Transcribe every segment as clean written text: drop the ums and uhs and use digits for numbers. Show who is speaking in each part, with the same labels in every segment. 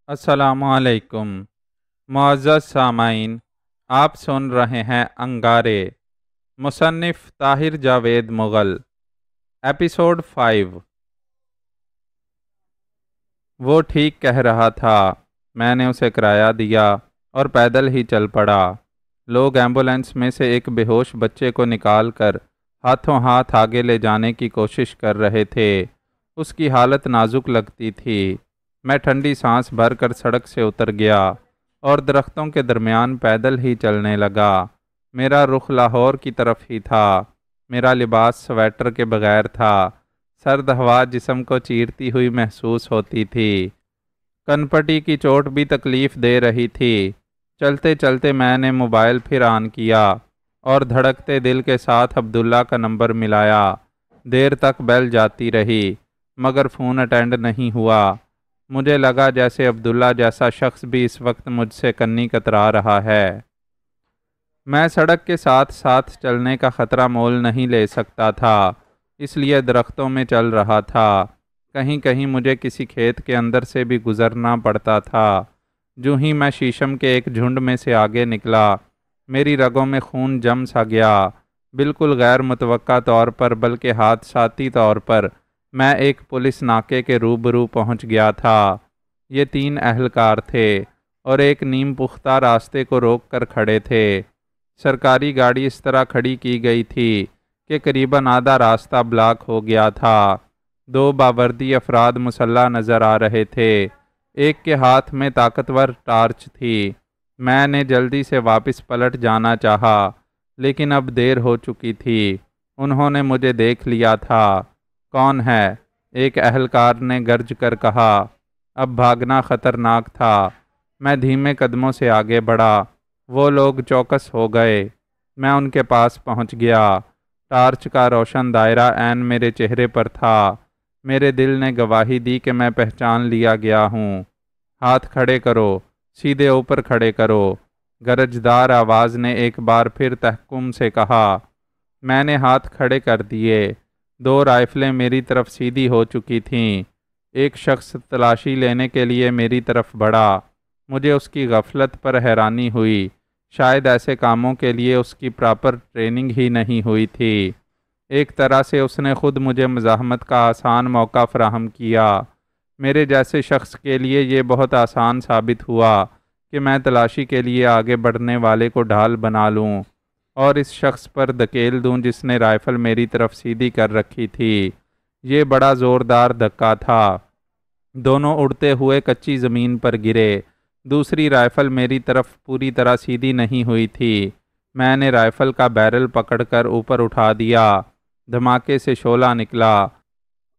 Speaker 1: السلام علیکم معزز سامعین، آپ سن رہے ہیں انگارے، مصنف طاہر جاوید مغل، ایپیسوڈ 5۔ وہ ٹھیک کہہ رہا تھا۔ میں نے اسے کرایہ دیا اور پیدل ہی چل پڑا۔ لوگ ایمبولینس میں سے ایک بے ہوش بچے کو نکال کر ہاتھوں ہاتھ آگے لے جانے کی کوشش کر رہے تھے۔ اس کی حالت نازک لگتی تھی۔ میں ٹھنڈی سانس بھر کر سڑک سے اتر گیا اور درختوں کے درمیان پیدل ہی چلنے لگا۔ میرا رخ لاہور کی طرف ہی تھا۔ میرا لباس سویٹر کے بغیر تھا۔ سرد ہوا جسم کو چیرتی ہوئی محسوس ہوتی تھی۔ کنپٹی کی چوٹ بھی تکلیف دے رہی تھی۔ چلتے چلتے میں نے موبائل پھر آن کیا اور دھڑکتے دل کے ساتھ عبداللہ کا نمبر ملایا۔ دیر تک بیل جاتی رہی مگر فون اٹینڈ نہیں ہوا۔ مجھے لگا جیسے عبداللہ جیسا شخص بھی اس وقت مجھ سے کنی کترا رہا ہے۔ میں سڑک کے ساتھ ساتھ چلنے کا خطرہ مول نہیں لے سکتا تھا، اس لیے درختوں میں چل رہا تھا۔ کہیں کہیں مجھے کسی کھیت کے اندر سے بھی گزرنا پڑتا تھا۔ جو ہی میں شیشم کے ایک جھنڈ میں سے آگے نکلا، میری رگوں میں خون جم سا گیا۔ بالکل غیر متوقع طور پر بلکہ حادثاتی طور پر میں ایک پولیس ناکے کے روبرو پہنچ گیا تھا۔ یہ 3 اہلکار تھے اور ایک نیم پختہ راستے کو روک کر کھڑے تھے۔ سرکاری گاڑی اس طرح کھڑی کی گئی تھی کہ قریباً آدھا راستہ بلاک ہو گیا تھا۔ 2 باوردی افراد مسلح نظر آ رہے تھے۔ ایک کے ہاتھ میں طاقتور ٹارچ تھی۔ میں نے جلدی سے واپس پلٹ جانا چاہا لیکن اب دیر ہو چکی تھی۔ انہوں نے مجھے دیکھ لیا تھا۔ کون ہے؟ ایک اہلکار نے گرج کر کہا۔ اب بھاگنا خطرناک تھا۔ میں دھیمے قدموں سے آگے بڑھا۔ وہ لوگ چوکس ہو گئے۔ میں ان کے پاس پہنچ گیا۔ ٹارچ کا روشن دائرہ عین میرے چہرے پر تھا۔ میرے دل نے گواہی دی کہ میں پہچان لیا گیا ہوں۔ ہاتھ کھڑے کرو، سیدھے اوپر کھڑے کرو، گرجدار آواز نے ایک بار پھر تحکم سے کہا۔ میں نے ہاتھ کھڑے کر دیے۔ 2 رائفلیں میری طرف سیدھی ہو چکی تھیں۔ ایک شخص تلاشی لینے کے لیے میری طرف بڑھا۔ مجھے اس کی غفلت پر حیرانی ہوئی۔ شاید ایسے کاموں کے لیے اس کی پراپر ٹریننگ ہی نہیں ہوئی تھی۔ ایک طرح سے اس نے خود مجھے مزاحمت کا آسان موقع فراہم کیا۔ میرے جیسے شخص کے لیے یہ بہت آسان ثابت ہوا کہ میں تلاشی کے لیے آگے بڑھنے والے کو ڈھال بنا لوں اور اس شخص پر دھکیل دوں جس نے رائفل میری طرف سیدھی کر رکھی تھی۔ یہ بڑا زوردار دھکا تھا۔ دونوں اڑتے ہوئے کچی زمین پر گرے۔ دوسری رائفل میری طرف پوری طرح سیدھی نہیں ہوئی تھی۔ میں نے رائفل کا بیرل پکڑ کر اوپر اٹھا دیا۔ دھماکے سے شعلہ نکلا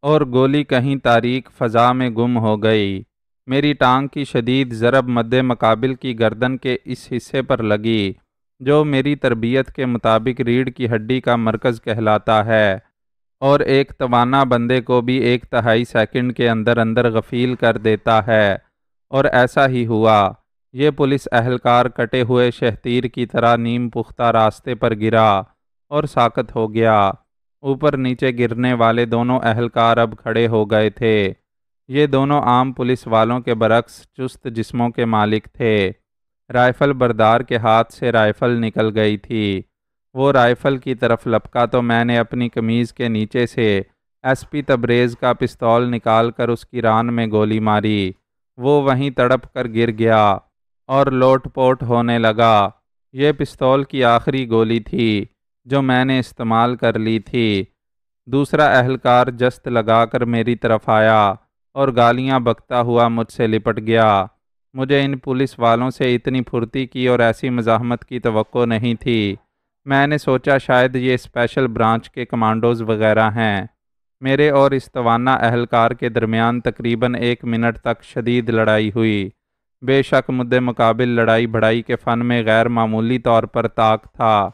Speaker 1: اور گولی کہیں تاریک فضا میں گم ہو گئی۔ میری ٹانگ کی شدید ضرب مد مقابل کی گردن کے اس حصے پر لگی جو میری تربیت کے مطابق ریڑھ کی ہڈی کا مرکز کہلاتا ہے، اور ایک توانا بندے کو بھی 1/3 سیکنڈ کے اندر اندر غفیل کر دیتا ہے، اور ایسا ہی ہوا۔ یہ پولیس اہلکار کٹے ہوئے شہتیر کی طرح نیم پختہ راستے پر گرا اور ساکت ہو گیا۔ اوپر نیچے گرنے والے دونوں اہلکار اب کھڑے ہو گئے تھے۔ یہ دونوں عام پولیس والوں کے برعکس چست جسموں کے مالک تھے۔ رائفل بردار کے ہاتھ سے رائفل نکل گئی تھی۔ وہ رائفل کی طرف لپکا تو میں نے اپنی قمیض کے نیچے سے ایس پی تبریز کا پستول نکال کر اس کی ران میں گولی ماری۔ وہ وہیں تڑپ کر گر گیا اور لوٹ پوٹ ہونے لگا۔ یہ پستول کی آخری گولی تھی جو میں نے استعمال کر لی تھی۔ دوسرا اہلکار جست لگا کر میری طرف آیا اور گالیاں بکتا ہوا مجھ سے لپٹ گیا۔ مجھے ان پولیس والوں سے اتنی پھرتی کی اور ایسی مزاحمت کی توقع نہیں تھی۔ میں نے سوچا شاید یہ اسپیشل برانچ کے کمانڈوز وغیرہ ہیں۔ میرے اور اس توانا اہلکار کے درمیان تقریباً 1 منٹ تک شدید لڑائی ہوئی۔ بے شک مد مقابل لڑائی بڑائی کے فن میں غیر معمولی طور پر طاق تھا،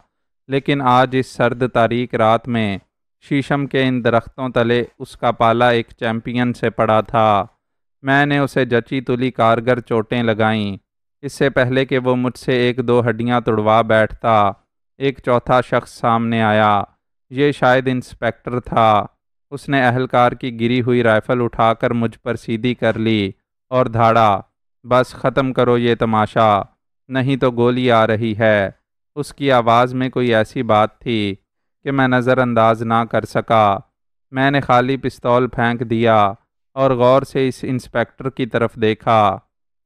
Speaker 1: لیکن آج اس سرد تاریک رات میں شیشم کے ان درختوں تلے اس کا پالا ایک چیمپئن سے پڑا تھا۔ میں نے اسے جچی تلی کارگر چوٹیں لگائیں۔ اس سے پہلے کہ وہ مجھ سے 1-2 ہڈیاں توڑوا بیٹھتا، ایک چوتھا شخص سامنے آیا۔ یہ شاید انسپیکٹر تھا۔ اس نے اہلکار کی گری ہوئی رائفل اٹھا کر مجھ پر سیدھی کر لی اور دھاڑا۔ بس ختم کرو یہ تماشا، نہیں تو گولی آ رہی ہے۔ اس کی آواز میں کوئی ایسی بات تھی کہ میں نظر انداز نہ کر سکا۔ میں نے خالی پستول پھینک دیا اور غور سے اس انسپیکٹر کی طرف دیکھا۔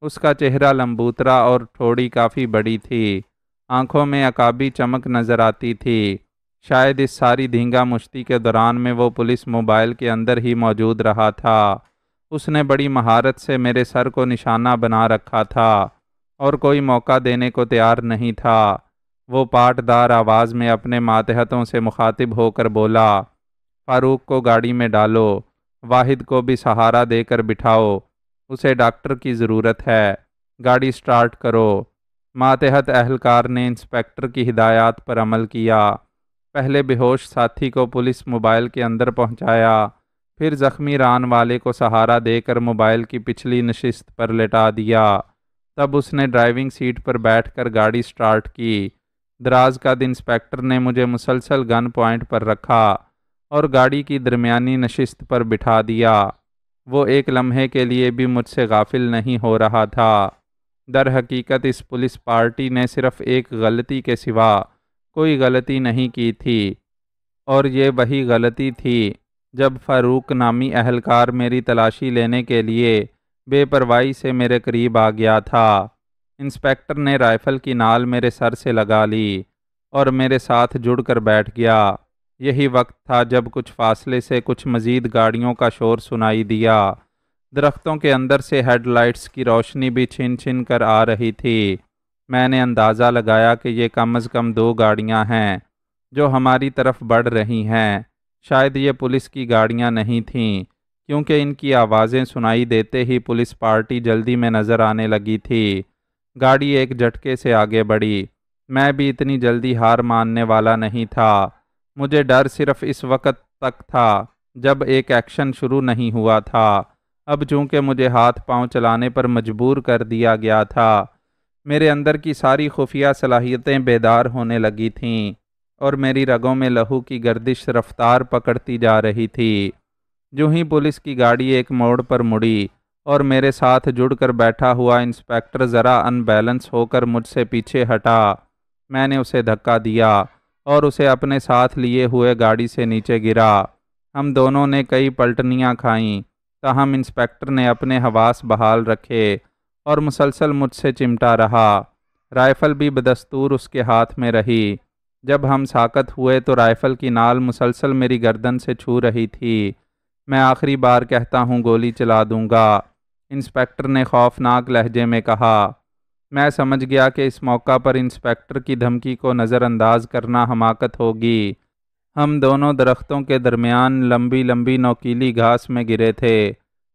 Speaker 1: اس کا چہرہ لمبوترا اور ٹھوڑی کافی بڑی تھی، آنکھوں میں عقابی چمک نظر آتی تھی۔ شاید اس ساری دھینگا مشتی کے دوران میں وہ پولیس موبائل کے اندر ہی موجود رہا تھا۔ اس نے بڑی مہارت سے میرے سر کو نشانہ بنا رکھا تھا اور کوئی موقع دینے کو تیار نہیں تھا۔ وہ پاٹ دار آواز میں اپنے ماتحتوں سے مخاطب ہو کر بولا، فاروق کو گاڑی میں ڈالو، واحد کو بھی سہارا دے کر بٹھاؤ، اسے ڈاکٹر کی ضرورت ہے، گاڑی سٹارٹ کرو۔ ماتحت اہلکار نے انسپیکٹر کی ہدایات پر عمل کیا۔ پہلے بے ہوش ساتھی کو پولیس موبائل کے اندر پہنچایا، پھر زخمی ران والے کو سہارا دے کر موبائل کی پچھلی نشست پر لٹا دیا۔ تب اس نے ڈرائیونگ سیٹ پر بیٹھ کر گاڑی سٹارٹ کی۔ دراز قد انسپیکٹر نے مجھے مسلسل گن پوائنٹ پر رکھا اور گاڑی کی درمیانی نشست پر بٹھا دیا۔ وہ ایک لمحے کے لیے بھی مجھ سے غافل نہیں ہو رہا تھا۔ در حقیقت اس پولیس پارٹی نے صرف ایک غلطی کے سوا کوئی غلطی نہیں کی تھی، اور یہ وہی غلطی تھی جب فاروق نامی اہلکار میری تلاشی لینے کے لیے بے پرواہی سے میرے قریب آ گیا تھا۔ انسپیکٹر نے رائفل کی نال میرے سر سے لگا لی اور میرے ساتھ جڑ کر بیٹھ گیا۔ یہی وقت تھا جب کچھ فاصلے سے کچھ مزید گاڑیوں کا شور سنائی دیا۔ درختوں کے اندر سے ہیڈ لائٹس کی روشنی بھی چھن چھن کر آ رہی تھی۔ میں نے اندازہ لگایا کہ یہ کم از کم 2 گاڑیاں ہیں جو ہماری طرف بڑھ رہی ہیں۔ شاید یہ پولیس کی گاڑیاں نہیں تھیں، کیونکہ ان کی آوازیں سنائی دیتے ہی پولیس پارٹی جلدی میں نظر آنے لگی تھی۔ گاڑی ایک جھٹکے سے آگے بڑھی۔ میں بھی اتنی جلدی ہار ماننے والا نہیں تھا۔ مجھے ڈر صرف اس وقت تک تھا جب ایک ایکشن شروع نہیں ہوا تھا۔ اب چونکہ مجھے ہاتھ پاؤں چلانے پر مجبور کر دیا گیا تھا، میرے اندر کی ساری خفیہ صلاحیتیں بیدار ہونے لگی تھیں اور میری رگوں میں لہو کی گردش رفتار پکڑتی جا رہی تھی۔ جو ہی پولیس کی گاڑی ایک موڑ پر مڑی اور میرے ساتھ جڑ کر بیٹھا ہوا انسپیکٹر ذرا ان بیلنس ہو کر مجھ سے پیچھے ہٹا، میں نے اسے دھکا دیا اور اسے اپنے ساتھ لیے ہوئے گاڑی سے نیچے گرا۔ ہم دونوں نے کئی پلٹنیاں کھائیں، تاہم انسپیکٹر نے اپنے حواس بحال رکھے اور مسلسل مجھ سے چمٹا رہا۔ رائفل بھی بدستور اس کے ہاتھ میں رہی۔ جب ہم ساکت ہوئے تو رائفل کی نال مسلسل میری گردن سے چھو رہی تھی۔ میں آخری بار کہتا ہوں گولی چلا دوں گا، انسپیکٹر نے خوفناک لہجے میں کہا۔ میں سمجھ گیا کہ اس موقع پر انسپیکٹر کی دھمکی کو نظر انداز کرنا حماقت ہوگی۔ ہم دونوں درختوں کے درمیان لمبی لمبی نوکیلی گھاس میں گرے تھے۔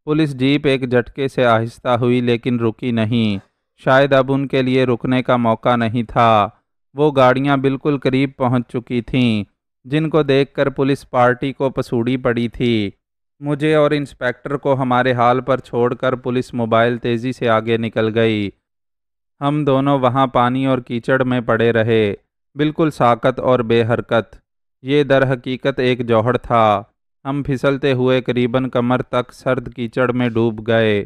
Speaker 1: پولیس جیپ ایک جھٹکے سے آہستہ ہوئی لیکن رکی نہیں۔ شاید اب ان کے لیے رکنے کا موقع نہیں تھا۔ وہ گاڑیاں بالکل قریب پہنچ چکی تھیں، جن کو دیکھ کر پولیس پارٹی کو پسوڑی پڑی تھی۔ مجھے اور انسپیکٹر کو ہمارے حال پر چھوڑ کر پولیس موبائل تیزی سے آگے نکل گئی۔ ہم دونوں وہاں پانی اور کیچڑ میں پڑے رہے، بالکل ساکت اور بے حرکت۔ یہ در حقیقت ایک جوہر تھا۔ ہم پھسلتے ہوئے قریباً کمر تک سرد کیچڑ میں ڈوب گئے۔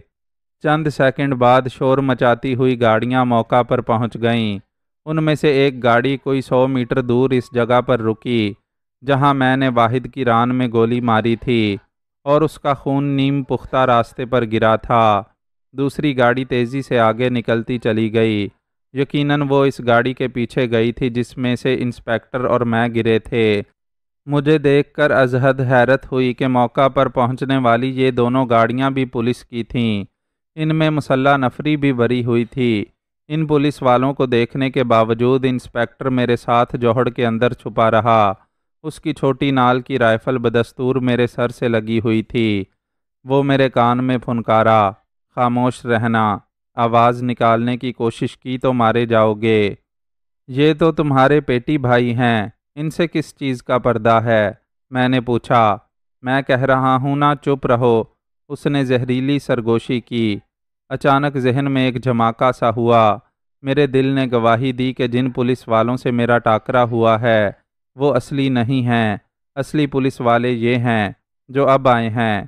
Speaker 1: چند سیکنڈ بعد شور مچاتی ہوئی گاڑیاں موقع پر پہنچ گئیں۔ ان میں سے ایک گاڑی کوئی 100 میٹر دور اس جگہ پر رکی جہاں میں نے واحد کی ران میں گولی ماری تھی اور اس کا خون نیم پختہ راستے پر گرا تھا۔ دوسری گاڑی تیزی سے آگے نکلتی چلی گئی۔ یقیناً وہ اس گاڑی کے پیچھے گئی تھی جس میں سے انسپیکٹر اور میں گرے تھے۔ مجھے دیکھ کر از حد حیرت ہوئی کہ موقع پر پہنچنے والی یہ دونوں گاڑیاں بھی پولیس کی تھیں۔ ان میں مسلح نفری بھی بری ہوئی تھی۔ ان پولیس والوں کو دیکھنے کے باوجود انسپیکٹر میرے ساتھ جوہڑ کے اندر چھپا رہا۔ اس کی چھوٹی نال کی رائفل بدستور میرے سر سے لگی ہوئی تھی۔ وہ میرے کان میں پھنکارا، خاموش رہنا، آواز نکالنے کی کوشش کی تو مارے جاؤ گے۔ یہ تو تمہارے پیٹی بھائی ہیں، ان سے کس چیز کا پردہ ہے؟ میں نے پوچھا۔ میں کہہ رہا ہوں نا، چپ رہو، اس نے زہریلی سرگوشی کی۔ اچانک ذہن میں ایک جھماکا سا ہوا۔ میرے دل نے گواہی دی کہ جن پولیس والوں سے میرا ٹاکرا ہوا ہے وہ اصلی نہیں ہیں۔ اصلی پولیس والے یہ ہیں جو اب آئے ہیں۔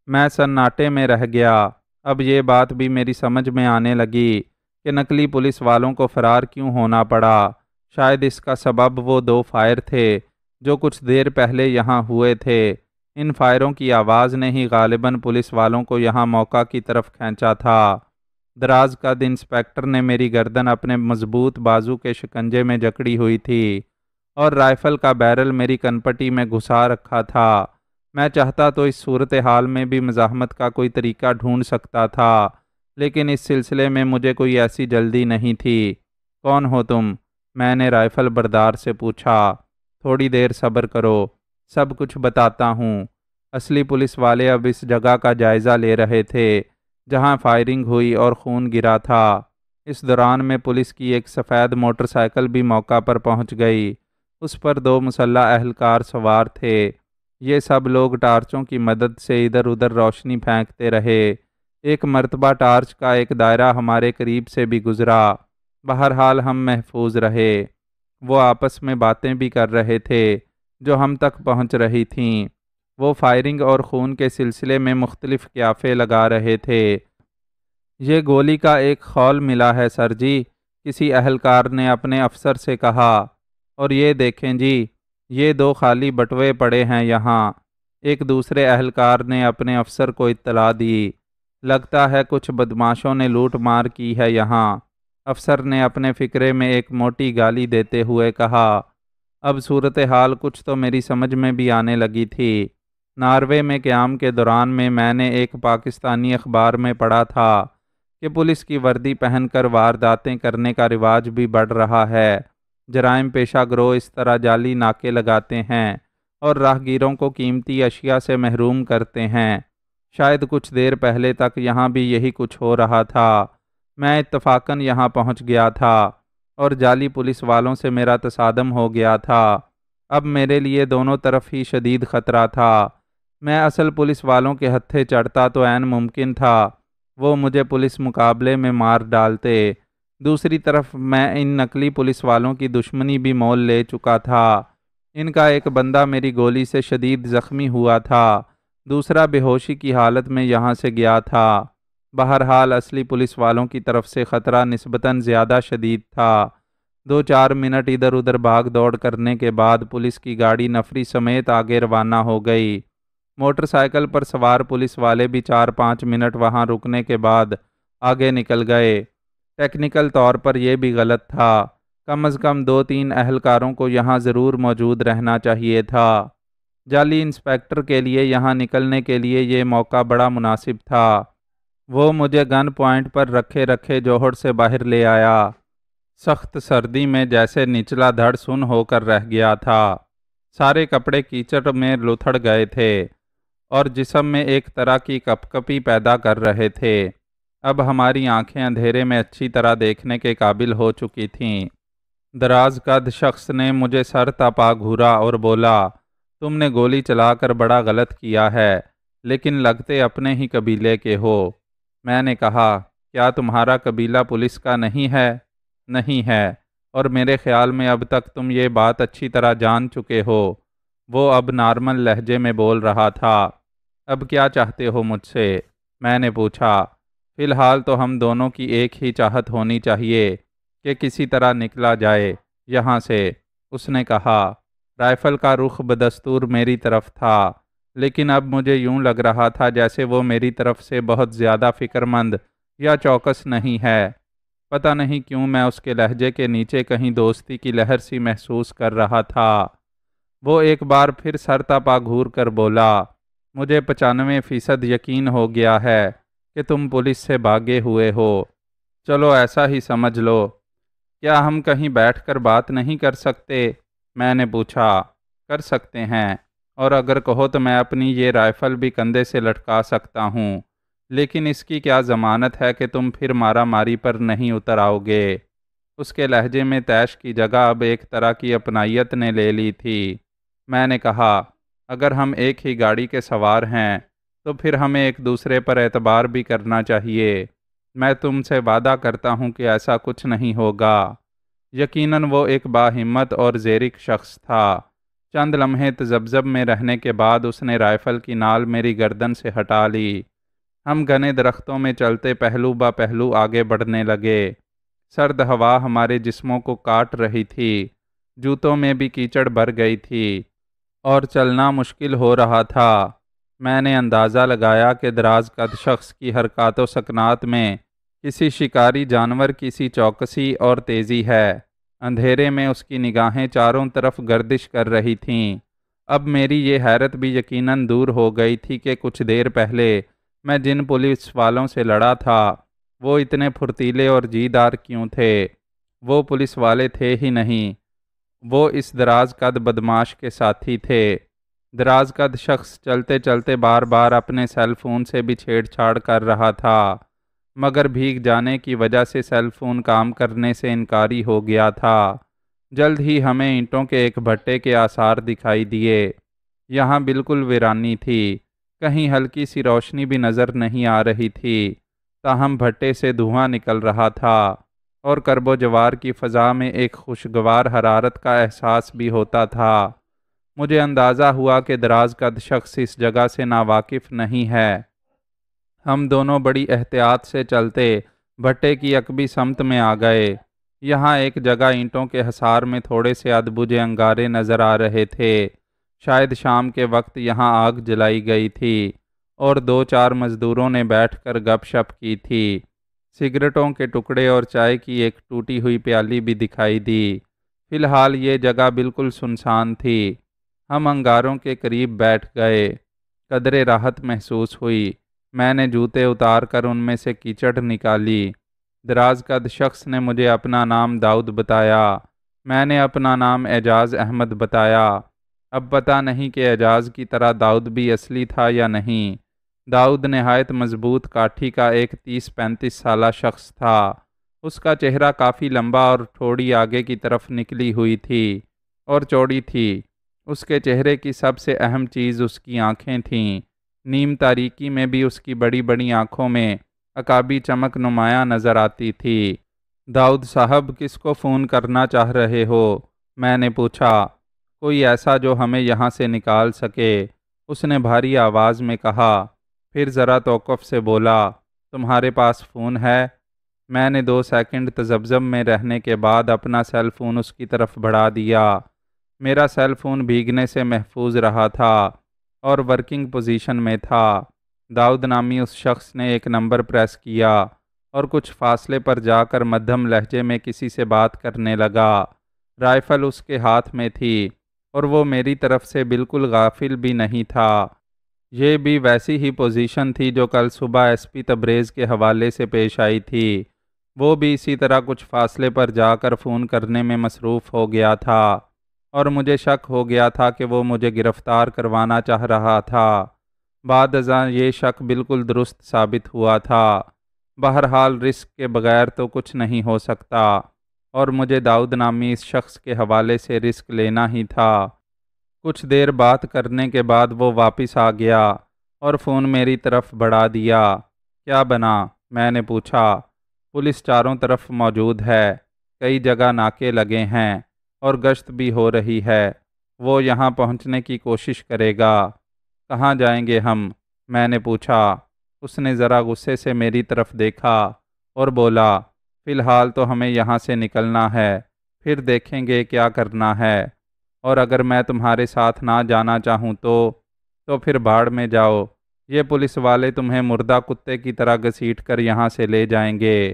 Speaker 1: میں سناٹے میں رہ گیا۔ اب یہ بات بھی میری سمجھ میں آنے لگی کہ نقلی پولیس والوں کو فرار کیوں ہونا پڑا۔ شاید اس کا سبب وہ 2 فائر تھے جو کچھ دیر پہلے یہاں ہوئے تھے۔ ان فائروں کی آواز نے ہی غالباً پولیس والوں کو یہاں موقع کی طرف کھینچا تھا۔ دراز قد انسپکٹر نے میری گردن اپنے مضبوط بازو کے شکنجے میں جکڑی ہوئی تھی اور رائفل کا بیرل میری کنپٹی میں گھسا رکھا تھا۔ میں چاہتا تو اس صورتحال میں بھی مزاحمت کا کوئی طریقہ ڈھونڈ سکتا تھا، لیکن اس سلسلے میں مجھے کوئی ایسی جلدی نہیں تھی۔ کون ہو تم؟ میں نے رائفل بردار سے پوچھا۔ تھوڑی دیر صبر کرو، سب کچھ بتاتا ہوں۔ اصلی پولیس والے اب اس جگہ کا جائزہ لے رہے تھے جہاں فائرنگ ہوئی اور خون گرا تھا۔ اس دوران میں پولیس کی ایک سفید موٹر سائیکل بھی موقع پر پہنچ گئی۔ اس پر 2 مسلح اہلکار سوار تھے۔ یہ سب لوگ ٹارچوں کی مدد سے ادھر ادھر روشنی پھینکتے رہے۔ ایک مرتبہ ٹارچ کا ایک دائرہ ہمارے قریب سے بھی گزرا۔ بہرحال ہم محفوظ رہے۔ وہ آپس میں باتیں بھی کر رہے تھے جو ہم تک پہنچ رہی تھیں۔ وہ فائرنگ اور خون کے سلسلے میں مختلف قیافے لگا رہے تھے۔ یہ گولی کا ایک خول ملا ہے سر جی، کسی اہلکار نے اپنے افسر سے کہا، اور یہ دیکھیں جی، یہ 2 خالی بٹوے پڑے ہیں یہاں۔ ایک دوسرے اہلکار نے اپنے افسر کو اطلاع دی، لگتا ہے کچھ بدماشوں نے لوٹ مار کی ہے یہاں۔ افسر نے اپنے فکرے میں ایک موٹی گالی دیتے ہوئے کہا۔ اب صورتحال کچھ تو میری سمجھ میں بھی آنے لگی تھی۔ ناروے میں قیام کے دوران میں نے ایک پاکستانی اخبار میں پڑھا تھا کہ پولیس کی وردی پہن کر وارداتیں کرنے کا رواج بھی بڑھ رہا ہے۔ جرائم پیشہ گروہ اس طرح جعلی ناکے لگاتے ہیں اور راہگیروں کو قیمتی اشیاء سے محروم کرتے ہیں۔ شاید کچھ دیر پہلے تک یہاں بھی یہی کچھ ہو رہا تھا۔ میں اتفاقاً یہاں پہنچ گیا تھا اور جعلی پولیس والوں سے میرا تصادم ہو گیا تھا۔ اب میرے لیے دونوں طرف ہی شدید خطرہ تھا۔ میں اصل پولیس والوں کے ہتھے چڑھتا تو عین ممکن تھا وہ مجھے پولیس مقابلے میں مار ڈالتے۔ دوسری طرف میں ان نقلی پولیس والوں کی دشمنی بھی مول لے چکا تھا۔ ان کا ایک بندہ میری گولی سے شدید زخمی ہوا تھا، دوسرا بے ہوشی کی حالت میں یہاں سے گیا تھا۔ بہرحال اصلی پولیس والوں کی طرف سے خطرہ نسبتاً زیادہ شدید تھا۔ 2-4 منٹ ادھر ادھر بھاگ دوڑ کرنے کے بعد پولیس کی گاڑی نفری سمیت آگے روانہ ہو گئی۔ موٹر سائیکل پر سوار پولیس والے بھی 4-5 منٹ وہاں رکنے کے بعد آگے نکل گئے۔ ٹیکنیکل طور پر یہ بھی غلط تھا، کم از کم 2-3 اہلکاروں کو یہاں ضرور موجود رہنا چاہیے تھا۔ جعلی انسپکٹر کے لیے یہاں نکلنے کے لیے یہ موقع بڑا مناسب تھا۔ وہ مجھے گن پوائنٹ پر رکھے جوہر سے باہر لے آیا۔ سخت سردی میں جیسے نچلا دھڑ سن ہو کر رہ گیا تھا۔ سارے کپڑے کیچڑ میں لتھڑ گئے تھے اور جسم میں ایک طرح کی کپ کپی پیدا کر رہے تھے۔ اب ہماری آنکھیں اندھیرے میں اچھی طرح دیکھنے کے قابل ہو چکی تھیں۔ دراز قد شخص نے مجھے سر تپا گھورا اور بولا، تم نے گولی چلا کر بڑا غلط کیا ہے، لیکن لگتے اپنے ہی قبیلے کے ہو۔ میں نے کہا، کیا تمہارا قبیلہ پولیس کا نہیں ہے؟ نہیں ہے، اور میرے خیال میں اب تک تم یہ بات اچھی طرح جان چکے ہو۔ وہ اب نارمل لہجے میں بول رہا تھا۔ اب کیا چاہتے ہو مجھ سے؟ میں نے پوچھا۔ فی الحال تو ہم دونوں کی ایک ہی چاہت ہونی چاہیے کہ کسی طرح نکلا جائے یہاں سے، اس نے کہا۔ رائفل کا رخ بدستور میری طرف تھا، لیکن اب مجھے یوں لگ رہا تھا جیسے وہ میری طرف سے بہت زیادہ فکر مند یا چوکس نہیں ہے۔ پتہ نہیں کیوں میں اس کے لہجے کے نیچے کہیں دوستی کی لہر سی محسوس کر رہا تھا۔ وہ ایک بار پھر سر تپا گھور کر بولا، مجھے 95% یقین ہو گیا ہے کہ تم پولیس سے بھاگے ہوئے ہو۔ چلو ایسا ہی سمجھ لو۔ کیا ہم کہیں بیٹھ کر بات نہیں کر سکتے؟ میں نے پوچھا۔ کر سکتے ہیں، اور اگر کہو تو میں اپنی یہ رائفل بھی کندھے سے لٹکا سکتا ہوں، لیکن اس کی کیا ضمانت ہے کہ تم پھر مارا ماری پر نہیں اتر آؤ گے؟ اس کے لہجے میں طیش کی جگہ اب ایک طرح کی اپنائیت نے لے لی تھی۔ میں نے کہا، اگر ہم ایک ہی گاڑی کے سوار ہیں تو پھر ہمیں ایک دوسرے پر اعتبار بھی کرنا چاہیے۔ میں تم سے وعدہ کرتا ہوں کہ ایسا کچھ نہیں ہوگا۔ یقیناً وہ ایک باہمت اور زیرک شخص تھا۔ چند لمحے تذبذب میں رہنے کے بعد اس نے رائفل کی نال میری گردن سے ہٹا لی۔ ہم گھنے درختوں میں چلتے پہلو با پہلو آگے بڑھنے لگے۔ سرد ہوا ہمارے جسموں کو کاٹ رہی تھی، جوتوں میں بھی کیچڑ بھر گئی تھی اور چلنا مشکل ہو رہا تھا۔ میں نے اندازہ لگایا کہ دراز قد شخص کی حرکات و سکنات میں کسی شکاری جانور کی سی چوکسی اور تیزی ہے۔ اندھیرے میں اس کی نگاہیں چاروں طرف گردش کر رہی تھیں۔ اب میری یہ حیرت بھی یقیناً دور ہو گئی تھی کہ کچھ دیر پہلے میں جن پولیس والوں سے لڑا تھا وہ اتنے پھرتیلے اور جیدار کیوں تھے؟ وہ پولیس والے تھے ہی نہیں، وہ اس دراز قد بدماش کے ساتھی تھے۔ دراز قد شخص چلتے چلتے بار بار اپنے سیل فون سے بھی چھیڑ چھاڑ کر رہا تھا، مگر بھیگ جانے کی وجہ سے سیل فون کام کرنے سے انکاری ہو گیا تھا۔ جلد ہی ہمیں اینٹوں کے ایک بھٹے کے آثار دکھائی دیے۔ یہاں بالکل ویرانی تھی، کہیں ہلکی سی روشنی بھی نظر نہیں آ رہی تھی، تاہم بھٹے سے دھواں نکل رہا تھا اور کرب و جوار کی فضا میں ایک خوشگوار حرارت کا احساس بھی ہوتا تھا۔ مجھے اندازہ ہوا کہ دراز قد شخص اس جگہ سے ناواقف نہیں ہے۔ ہم دونوں بڑی احتیاط سے چلتے بھٹے کی عقبی سمت میں آ گئے۔ یہاں ایک جگہ اینٹوں کے حصار میں تھوڑے سے ادبجے انگارے نظر آ رہے تھے۔ شاید شام کے وقت یہاں آگ جلائی گئی تھی اور دو چار مزدوروں نے بیٹھ کر گپ شپ کی تھی۔ سگریٹوں کے ٹکڑے اور چائے کی ایک ٹوٹی ہوئی پیالی بھی دکھائی دی۔ فی الحال یہ جگہ بالکل سنسان تھی۔ ہم انگاروں کے قریب بیٹھ گئے۔ قدرے راحت محسوس ہوئی۔ میں نے جوتے اتار کر ان میں سے کیچڑ نکالی۔ دراز قد شخص نے مجھے اپنا نام داؤد بتایا، میں نے اپنا نام اعجاز احمد بتایا۔ اب پتہ نہیں کہ اعجاز کی طرح داؤد بھی اصلی تھا یا نہیں۔ داؤد نہایت مضبوط کاٹھی کا ایک 30-35 سالہ شخص تھا۔ اس کا چہرہ کافی لمبا اور تھوڑی آگے کی طرف نکلی ہوئی تھی اور چوڑی تھی۔ اس کے چہرے کی سب سے اہم چیز اس کی آنکھیں تھیں۔ نیم تاریکی میں بھی اس کی بڑی بڑی آنکھوں میں عقابی چمک نمایاں نظر آتی تھی۔ داؤد صاحب، کس کو فون کرنا چاہ رہے ہو؟ میں نے پوچھا۔ کوئی ایسا جو ہمیں یہاں سے نکال سکے، اس نے بھاری آواز میں کہا، پھر ذرا توقف سے بولا، تمہارے پاس فون ہے؟ میں نے 2 سیکنڈ تذبذب میں رہنے کے بعد اپنا سیل فون اس کی طرف بڑھا دیا۔ میرا سیل فون بھیگنے سے محفوظ رہا تھا اور ورکنگ پوزیشن میں تھا۔ داؤد نامی اس شخص نے ایک نمبر پریس کیا اور کچھ فاصلے پر جا کر مدھم لہجے میں کسی سے بات کرنے لگا۔ رائفل اس کے ہاتھ میں تھی اور وہ میری طرف سے بالکل غافل بھی نہیں تھا۔ یہ بھی ویسی ہی پوزیشن تھی جو کل صبح ایس پی تبریز کے حوالے سے پیش آئی تھی۔ وہ بھی اسی طرح کچھ فاصلے پر جا کر فون کرنے میں مصروف ہو گیا تھا اور مجھے شک ہو گیا تھا کہ وہ مجھے گرفتار کروانا چاہ رہا تھا۔ بعد ازاں یہ شک بالکل درست ثابت ہوا تھا۔ بہرحال رسک کے بغیر تو کچھ نہیں ہو سکتا اور مجھے داؤد نامی اس شخص کے حوالے سے رسک لینا ہی تھا۔ کچھ دیر بات کرنے کے بعد وہ واپس آ گیا اور فون میری طرف بڑھا دیا۔ کیا بنا؟ میں نے پوچھا۔ پولیس چاروں طرف موجود ہے، کئی جگہ ناکے لگے ہیں اور گشت بھی ہو رہی ہے۔ وہ یہاں پہنچنے کی کوشش کرے گا۔ کہاں جائیں گے ہم؟ میں نے پوچھا۔ اس نے ذرا غصے سے میری طرف دیکھا اور بولا، فی الحال تو ہمیں یہاں سے نکلنا ہے، پھر دیکھیں گے کیا کرنا ہے، اور اگر میں تمہارے ساتھ نہ جانا چاہوں تو پھر بھاڑ میں جاؤ، یہ پولیس والے تمہیں مردہ کتے کی طرح گھسیٹ کر یہاں سے لے جائیں گے۔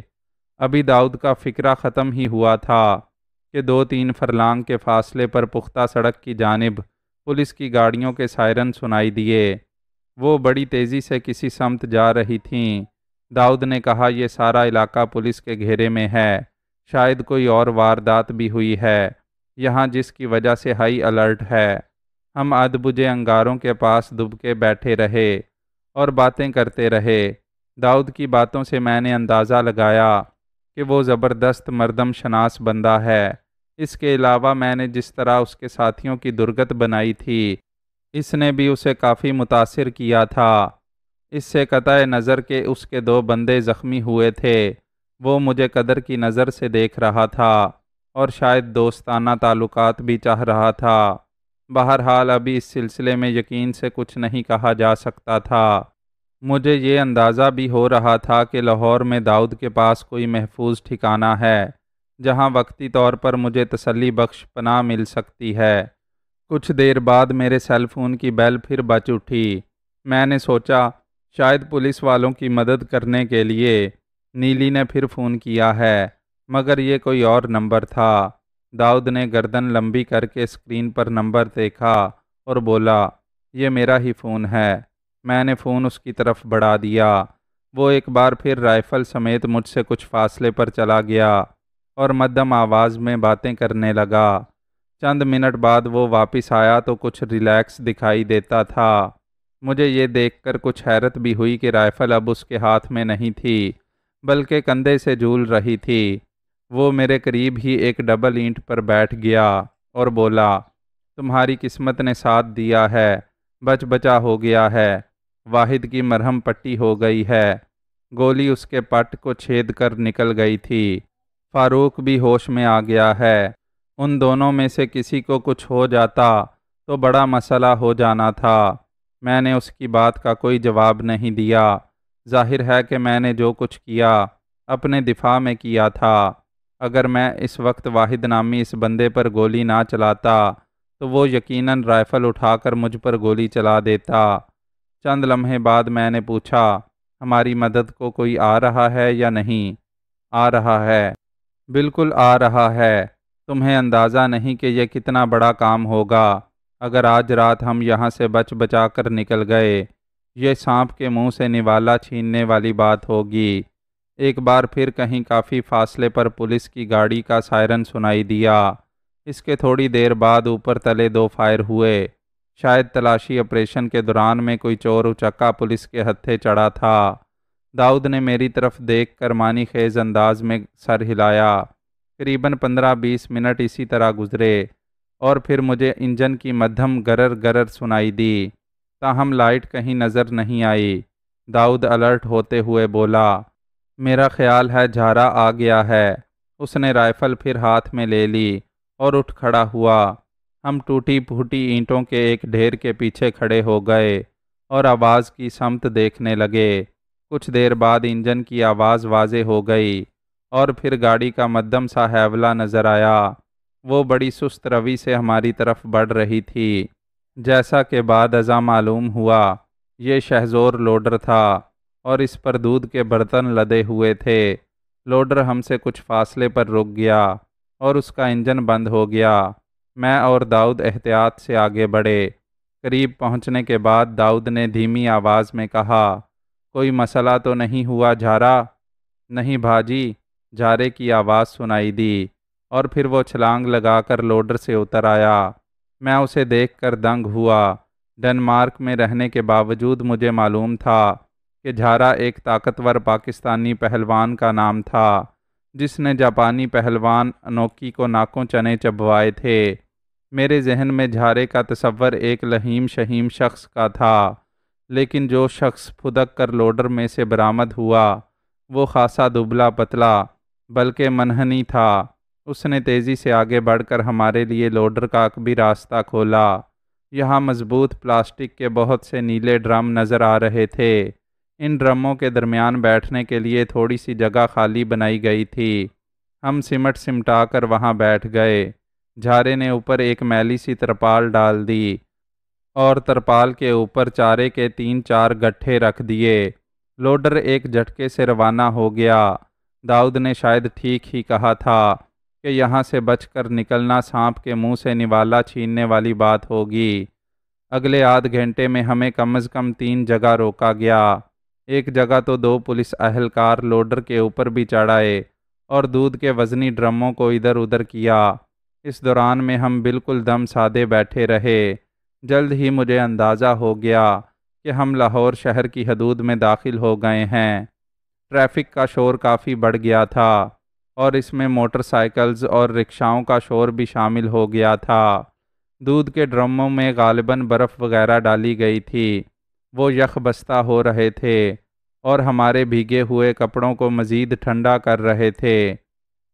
Speaker 1: ابھی داؤد کا فکرہ ختم ہی ہوا تھا کہ 2-3 فرلانگ کے فاصلے پر پختہ سڑک کی جانب پولیس کی گاڑیوں کے سائرن سنائی دیے۔ وہ بڑی تیزی سے کسی سمت جا رہی تھیں۔ داؤد نے کہا، یہ سارا علاقہ پولیس کے گھیرے میں ہے، شاید کوئی اور واردات بھی ہوئی ہے یہاں جس کی وجہ سے ہائی الرٹ ہے۔ ہم ادبجے انگاروں کے پاس دب کے بیٹھے رہے اور باتیں کرتے رہے۔ داؤد کی باتوں سے میں نے اندازہ لگایا کہ وہ زبردست مردم شناس بندہ ہے۔ اس کے علاوہ میں نے جس طرح اس کے ساتھیوں کی درگت بنائی تھی، اس نے بھی اسے کافی متاثر کیا تھا۔ اس سے قطع نظر کہ اس کے 2 بندے زخمی ہوئے تھے، وہ مجھے قدر کی نظر سے دیکھ رہا تھا اور شاید دوستانہ تعلقات بھی چاہ رہا تھا۔ بہرحال ابھی اس سلسلے میں یقین سے کچھ نہیں کہا جا سکتا تھا۔ مجھے یہ اندازہ بھی ہو رہا تھا کہ لاہور میں داؤد کے پاس کوئی محفوظ ٹھکانہ ہے جہاں وقتی طور پر مجھے تسلی بخش پناہ مل سکتی ہے۔ کچھ دیر بعد میرے سیل فون کی بیل پھر بج اٹھی۔ میں نے سوچا شاید پولیس والوں کی مدد کرنے کے لیے نیلی نے پھر فون کیا ہے، مگر یہ کوئی اور نمبر تھا۔ داؤد نے گردن لمبی کر کے اسکرین پر نمبر دیکھا اور بولا، یہ میرا ہی فون ہے۔ میں نے فون اس کی طرف بڑھا دیا۔ وہ ایک بار پھر رائفل سمیت مجھ سے کچھ فاصلے پر چلا گیا اور مدھم آواز میں باتیں کرنے لگا۔ چند منٹ بعد وہ واپس آیا تو کچھ ریلیکس دکھائی دیتا تھا۔ مجھے یہ دیکھ کر کچھ حیرت بھی ہوئی کہ رائفل اب اس کے ہاتھ میں نہیں تھی بلکہ کندھے سے جھول رہی تھی۔ وہ میرے قریب ہی ایک ڈبل اینٹ پر بیٹھ گیا اور بولا، تمہاری قسمت نے ساتھ دیا ہے، بچ بچا ہو گیا ہے، واحد کی مرہم پٹی ہو گئی ہے۔ گولی اس کے پٹ کو چھید کر نکل گئی تھی۔ فاروق بھی ہوش میں آ گیا ہے۔ ان دونوں میں سے کسی کو کچھ ہو جاتا تو بڑا مسئلہ ہو جانا تھا۔ میں نے اس کی بات کا کوئی جواب نہیں دیا۔ ظاہر ہے کہ میں نے جو کچھ کیا اپنے دفاع میں کیا تھا۔ اگر میں اس وقت واحد نامی اس بندے پر گولی نہ چلاتا تو وہ یقیناً رائفل اٹھا کر مجھ پر گولی چلا دیتا۔ چند لمحے بعد میں نے پوچھا، ہماری مدد کو کوئی آ رہا ہے یا نہیں؟ آ رہا ہے، بالکل آ رہا ہے۔ تمہیں اندازہ نہیں کہ یہ کتنا بڑا کام ہوگا اگر آج رات ہم یہاں سے بچ بچا کر نکل گئے۔ یہ سانپ کے منہ سے نوالا چھیننے والی بات ہوگی۔ ایک بار پھر کہیں کافی فاصلے پر پولیس کی گاڑی کا سائرن سنائی دیا۔ اس کے تھوڑی دیر بعد اوپر تلے 2 فائر ہوئے۔ شاید تلاشی آپریشن کے دوران میں کوئی چور اچکا پولیس کے ہتھے چڑھا تھا۔ داؤد نے میری طرف دیکھ کر معنی خیز انداز میں سر ہلایا۔ قریباً 15-20 منٹ اسی طرح گزرے اور پھر مجھے انجن کی مدھم گرر گرر سنائی دی، تاہم لائٹ کہیں نظر نہیں آئی۔ داؤد الرٹ ہوتے ہوئے بولا، میرا خیال ہے جھارا آ گیا ہے۔ اس نے رائفل پھر ہاتھ میں لے لی اور اٹھ کھڑا ہوا۔ ہم ٹوٹی پھوٹی اینٹوں کے ایک ڈھیر کے پیچھے کھڑے ہو گئے اور آواز کی سمت دیکھنے لگے۔ کچھ دیر بعد انجن کی آواز واضح ہو گئی اور پھر گاڑی کا مدھم سا ہیولہ نظر آیا۔ وہ بڑی سست روی سے ہماری طرف بڑھ رہی تھی۔ جیسا کہ بعد ازاں معلوم ہوا، یہ شہزور لوڈر تھا اور اس پر دودھ کے برتن لدے ہوئے تھے۔ لوڈر ہم سے کچھ فاصلے پر رک گیا اور اس کا انجن بند ہو گیا۔ میں اور داؤد احتیاط سے آگے بڑھے۔ قریب پہنچنے کے بعد داؤد نے دھیمی آواز میں کہا، کوئی مسئلہ تو نہیں ہوا جھارا؟ نہیں بھاجی، جھارے کی آواز سنائی دی اور پھر وہ چھلانگ لگا کر لوڈر سے اتر آیا۔ میں اسے دیکھ کر دنگ ہوا۔ ڈنمارک میں رہنے کے باوجود مجھے معلوم تھا کہ جھارا ایک طاقتور پاکستانی پہلوان کا نام تھا جس نے جاپانی پہلوان انوکی کو ناکوں چنے چبوائے تھے۔ میرے ذہن میں جھارے کا تصور ایک لہیم شہیم شخص کا تھا، لیکن جو شخص پھدک کر لوڈر میں سے برآمد ہوا وہ خاصا دبلا پتلا بلکہ منحنی تھا۔ اس نے تیزی سے آگے بڑھ کر ہمارے لیے لوڈر کا عقبی راستہ کھولا۔ یہاں مضبوط پلاسٹک کے بہت سے نیلے ڈرم نظر آ رہے تھے۔ ان ڈرموں کے درمیان بیٹھنے کے لیے تھوڑی سی جگہ خالی بنائی گئی تھی۔ ہم سمٹ سمٹا کر وہاں بیٹھ گئے۔ جھارے نے اوپر ایک میلی سی ترپال ڈال دی اور ترپال کے اوپر چارے کے 3-4 گٹھے رکھ دیے۔ لوڈر ایک جھٹکے سے روانہ ہو گیا۔ داؤد نے شاید ٹھیک ہی کہا تھا کہ یہاں سے بچ کر نکلنا سانپ کے منہ سے نوالا چھیننے والی بات ہوگی۔ اگلے آدھ گھنٹے میں ہمیں کم از کم 3 جگہ روکا گیا۔ ایک جگہ تو 2 پولیس اہلکار لوڈر کے اوپر بھی چڑھائے اور دودھ کے وزنی ڈرموں کو ادھر ادھر کیا۔ اس دوران میں ہم بالکل دم سادے بیٹھے رہے۔ جلد ہی مجھے اندازہ ہو گیا کہ ہم لاہور شہر کی حدود میں داخل ہو گئے ہیں۔ ٹریفک کا شور کافی بڑھ گیا تھا اور اس میں موٹر سائیکلز اور رکشاؤں کا شور بھی شامل ہو گیا تھا۔ دودھ کے ڈرموں میں غالباً برف وغیرہ ڈالی گئی تھی۔ وہ یخ بستہ ہو رہے تھے اور ہمارے بھیگے ہوئے کپڑوں کو مزید ٹھنڈا کر رہے تھے۔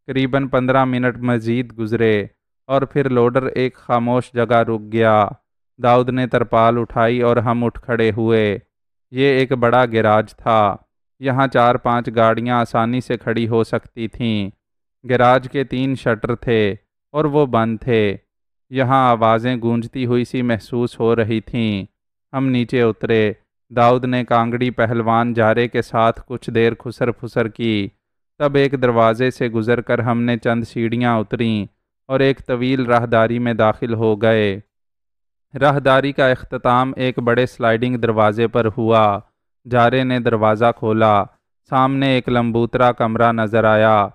Speaker 1: قریباً 15 منٹ مزید گزرے اور پھر لوڈر ایک خاموش جگہ رک گیا۔ داؤد نے ترپال اٹھائی اور ہم اٹھ کھڑے ہوئے۔ یہ ایک بڑا گیراج تھا، یہاں 4-5 گاڑیاں آسانی سے کھڑی ہو سکتی تھیں۔ گیراج کے 3 شٹر تھے اور وہ بند تھے۔ یہاں آوازیں گونجتی ہوئی سی محسوس ہو رہی تھیں۔ ہم نیچے اترے۔ داؤد نے کانگڑی پہلوان جارے کے ساتھ کچھ دیر خسر پھسر کی، تب ایک دروازے سے گزر کر ہم نے چند سیڑھیاں اتریں اور ایک طویل راہداری میں داخل ہو گئے۔ راہداری کا اختتام ایک بڑے سلائیڈنگ دروازے پر ہوا۔ جارے نے دروازہ کھولا۔ سامنے ایک لمبوترا کمرہ نظر آیا۔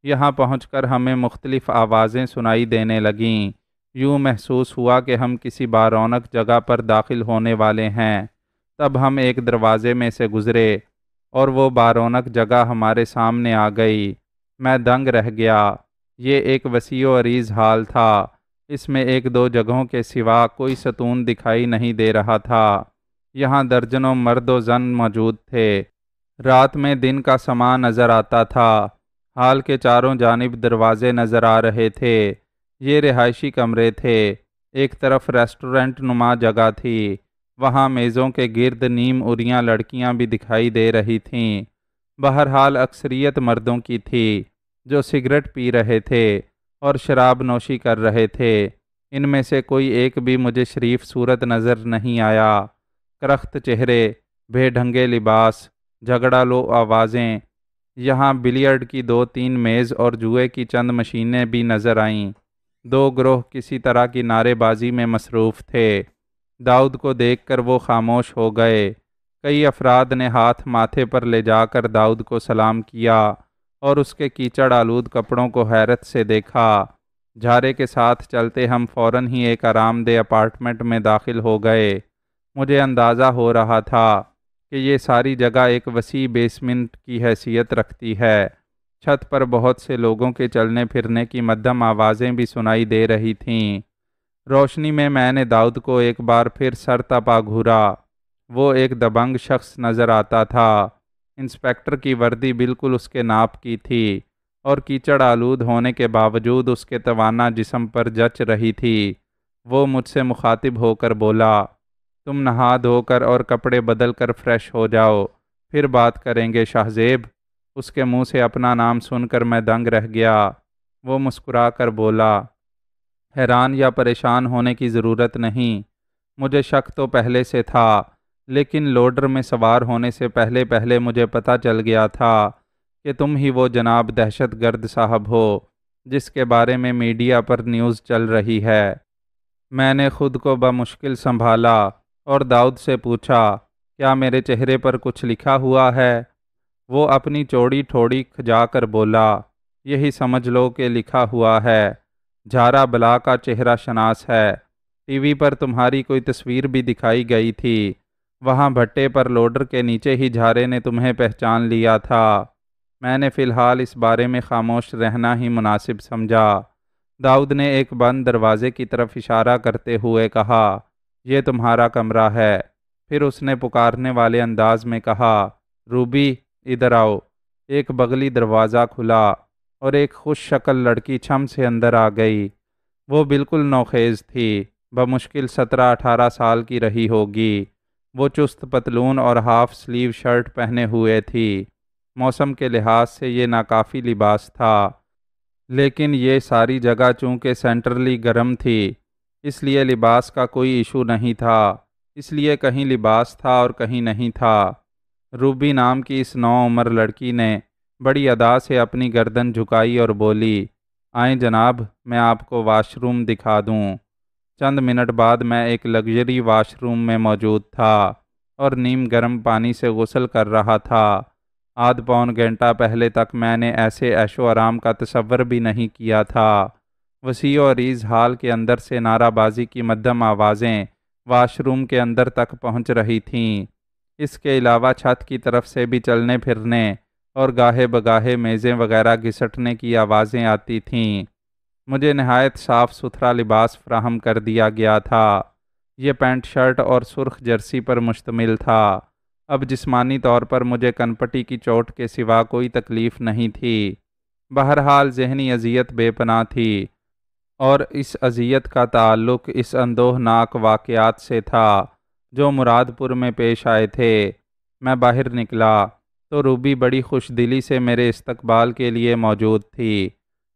Speaker 1: یہاں پہنچ کر ہمیں مختلف آوازیں سنائی دینے لگیں۔ یوں محسوس ہوا کہ ہم کسی بارونق جگہ پر داخل ہونے والے ہیں۔ تب ہم ایک دروازے میں سے گزرے اور وہ بارونق جگہ ہمارے سامنے آ گئی۔ میں دنگ رہ گیا۔ یہ ایک وسیع و عریض ہال تھا۔ اس میں 1-2 جگہوں کے سوا کوئی ستون دکھائی نہیں دے رہا تھا۔ یہاں درجنوں مرد و زن موجود تھے۔ رات میں دن کا سماں نظر آتا تھا۔ ہال کے چاروں جانب دروازے نظر آ رہے تھے۔ یہ رہائشی کمرے تھے۔ ایک طرف ریسٹورنٹ نما جگہ تھی۔ وہاں میزوں کے گرد نیم اریاں لڑکیاں بھی دکھائی دے رہی تھیں۔ بہرحال اکثریت مردوں کی تھی جو سگریٹ پی رہے تھے اور شراب نوشی کر رہے تھے۔ ان میں سے کوئی ایک بھی مجھے شریف صورت نظر نہیں آیا۔ کرخت چہرے، بے ڈھنگے لباس، جھگڑا لو آوازیں۔ یہاں بلیئرڈ کی 2-3 میز اور جوئے کی چند مشینیں بھی نظر آئیں۔ 2 گروہ کسی طرح کی نعرے بازی میں مصروف تھے۔ داؤد کو دیکھ کر وہ خاموش ہو گئے۔ کئی افراد نے ہاتھ ماتھے پر لے جا کر داؤد کو سلام کیا اور اس کے کیچڑ آلود کپڑوں کو حیرت سے دیکھا۔ جھارے کے ساتھ چلتے ہم فوراً ہی ایک آرام دہ اپارٹمنٹ میں داخل ہو گئے۔ مجھے اندازہ ہو رہا تھا کہ یہ ساری جگہ ایک وسیع بیسمنٹ کی حیثیت رکھتی ہے۔ چھت پر بہت سے لوگوں کے چلنے پھرنے کی مدھم آوازیں بھی سنائی دے رہی تھیں۔ روشنی میں نے داؤد کو ایک بار پھر سر تپا گھورا۔ وہ ایک دبنگ شخص نظر آتا تھا۔ انسپکٹر کی وردی بالکل اس کے ناپ کی تھی اور کیچڑ آلود ہونے کے باوجود اس کے توانا جسم پر جچ رہی تھی۔ وہ مجھ سے مخاطب ہو کر بولا، تم نہا دھو کر اور کپڑے بدل کر فریش ہو جاؤ، پھر بات کریں گے شاہ زیب۔ اس کے منہ سے اپنا نام سن کر میں دنگ رہ گیا۔ وہ مسکرا کر بولا، حیران یا پریشان ہونے کی ضرورت نہیں۔ مجھے شک تو پہلے سے تھا، لیکن لوڈر میں سوار ہونے سے پہلے مجھے پتہ چل گیا تھا کہ تم ہی وہ جناب دہشت گرد صاحب ہو جس کے بارے میں میڈیا پر نیوز چل رہی ہے۔ میں نے خود کو بمشکل سنبھالا اور داؤد سے پوچھا، کیا میرے چہرے پر کچھ لکھا ہوا ہے؟ وہ اپنی چوڑی ٹھوڑی کھجا کر بولا، یہی سمجھ لو کہ لکھا ہوا ہے، جھارا بلا کا چہرہ شناس ہے۔ ٹی وی پر تمہاری کوئی تصویر بھی دکھائی گئی تھی۔ وہاں بھٹے پر لوڈر کے نیچے ہی جھارے نے تمہیں پہچان لیا تھا۔ میں نے فی الحال اس بارے میں خاموش رہنا ہی مناسب سمجھا۔ داؤد نے ایک بند دروازے کی طرف اشارہ کرتے ہوئے کہا، یہ تمہارا کمرہ ہے۔ پھر اس نے پکارنے والے انداز میں کہا، روبی ادھر آؤ۔ ایک بغلی دروازہ کھلا اور ایک خوش شکل لڑکی چھم سے اندر آ گئی۔ وہ بالکل نوخیز تھی، بمشکل 17-18 سال کی رہی ہوگی۔ وہ چست پتلون اور ہاف سلیو شرٹ پہنے ہوئے تھی۔ موسم کے لحاظ سے یہ ناکافی لباس تھا، لیکن یہ ساری جگہ چونکہ سینٹرلی گرم تھی، اس لیے لباس کا کوئی ایشو نہیں تھا۔ اس لیے کہیں لباس تھا اور کہیں نہیں تھا۔ روبی نام کی اس نوعمر لڑکی نے بڑی ادا سے اپنی گردن جھکائی اور بولی، آئیں جناب، میں آپ کو واش روم دکھا دوں۔ چند منٹ بعد میں ایک لگژری واش روم میں موجود تھا اور نیم گرم پانی سے غسل کر رہا تھا۔ آدھ پون گھنٹہ پہلے تک میں نے ایسے عیش و آرام کا تصور بھی نہیں کیا تھا۔ وسیع و عریض ہال کے اندر سے نعرہ بازی کی مدھم آوازیں واش روم کے اندر تک پہنچ رہی تھیں۔ اس کے علاوہ چھت کی طرف سے بھی چلنے پھرنے اور گاہے بگاہے میزیں وغیرہ گھسٹنے کی آوازیں آتی تھیں۔ مجھے نہایت صاف ستھرا لباس فراہم کر دیا گیا تھا۔ یہ پینٹ شرٹ اور سرخ جرسی پر مشتمل تھا۔ اب جسمانی طور پر مجھے کنپٹی کی چوٹ کے سوا کوئی تکلیف نہیں تھی۔ بہرحال ذہنی اذیت بے پناہ تھی، اور اس اذیت کا تعلق اس اندوہناک واقعات سے تھا جو مراد پور میں پیش آئے تھے۔ میں باہر نکلا تو روبی بڑی خوش دلی سے میرے استقبال کے لیے موجود تھی۔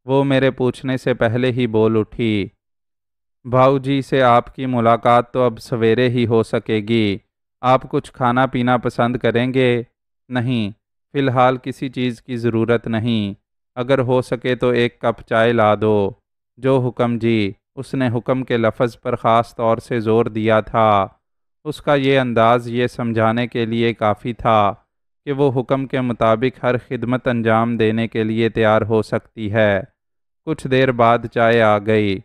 Speaker 1: وہ میرے پوچھنے سے پہلے ہی بول اٹھی، بھاؤ جی سے آپ کی ملاقات تو اب سویرے ہی ہو سکے گی۔ آپ کچھ کھانا پینا پسند کریں گے؟ نہیں، فی الحال کسی چیز کی ضرورت نہیں، اگر ہو سکے تو ایک کپ چائے لا دو۔ جو حکم جی، اس نے حکم کے لفظ پر خاص طور سے زور دیا تھا۔ اس کا یہ انداز یہ سمجھانے کے لیے کافی تھا کہ وہ حکم کے مطابق ہر خدمت انجام دینے کے لیے تیار ہو سکتی ہے۔ کچھ دیر بعد چائے آ گئی،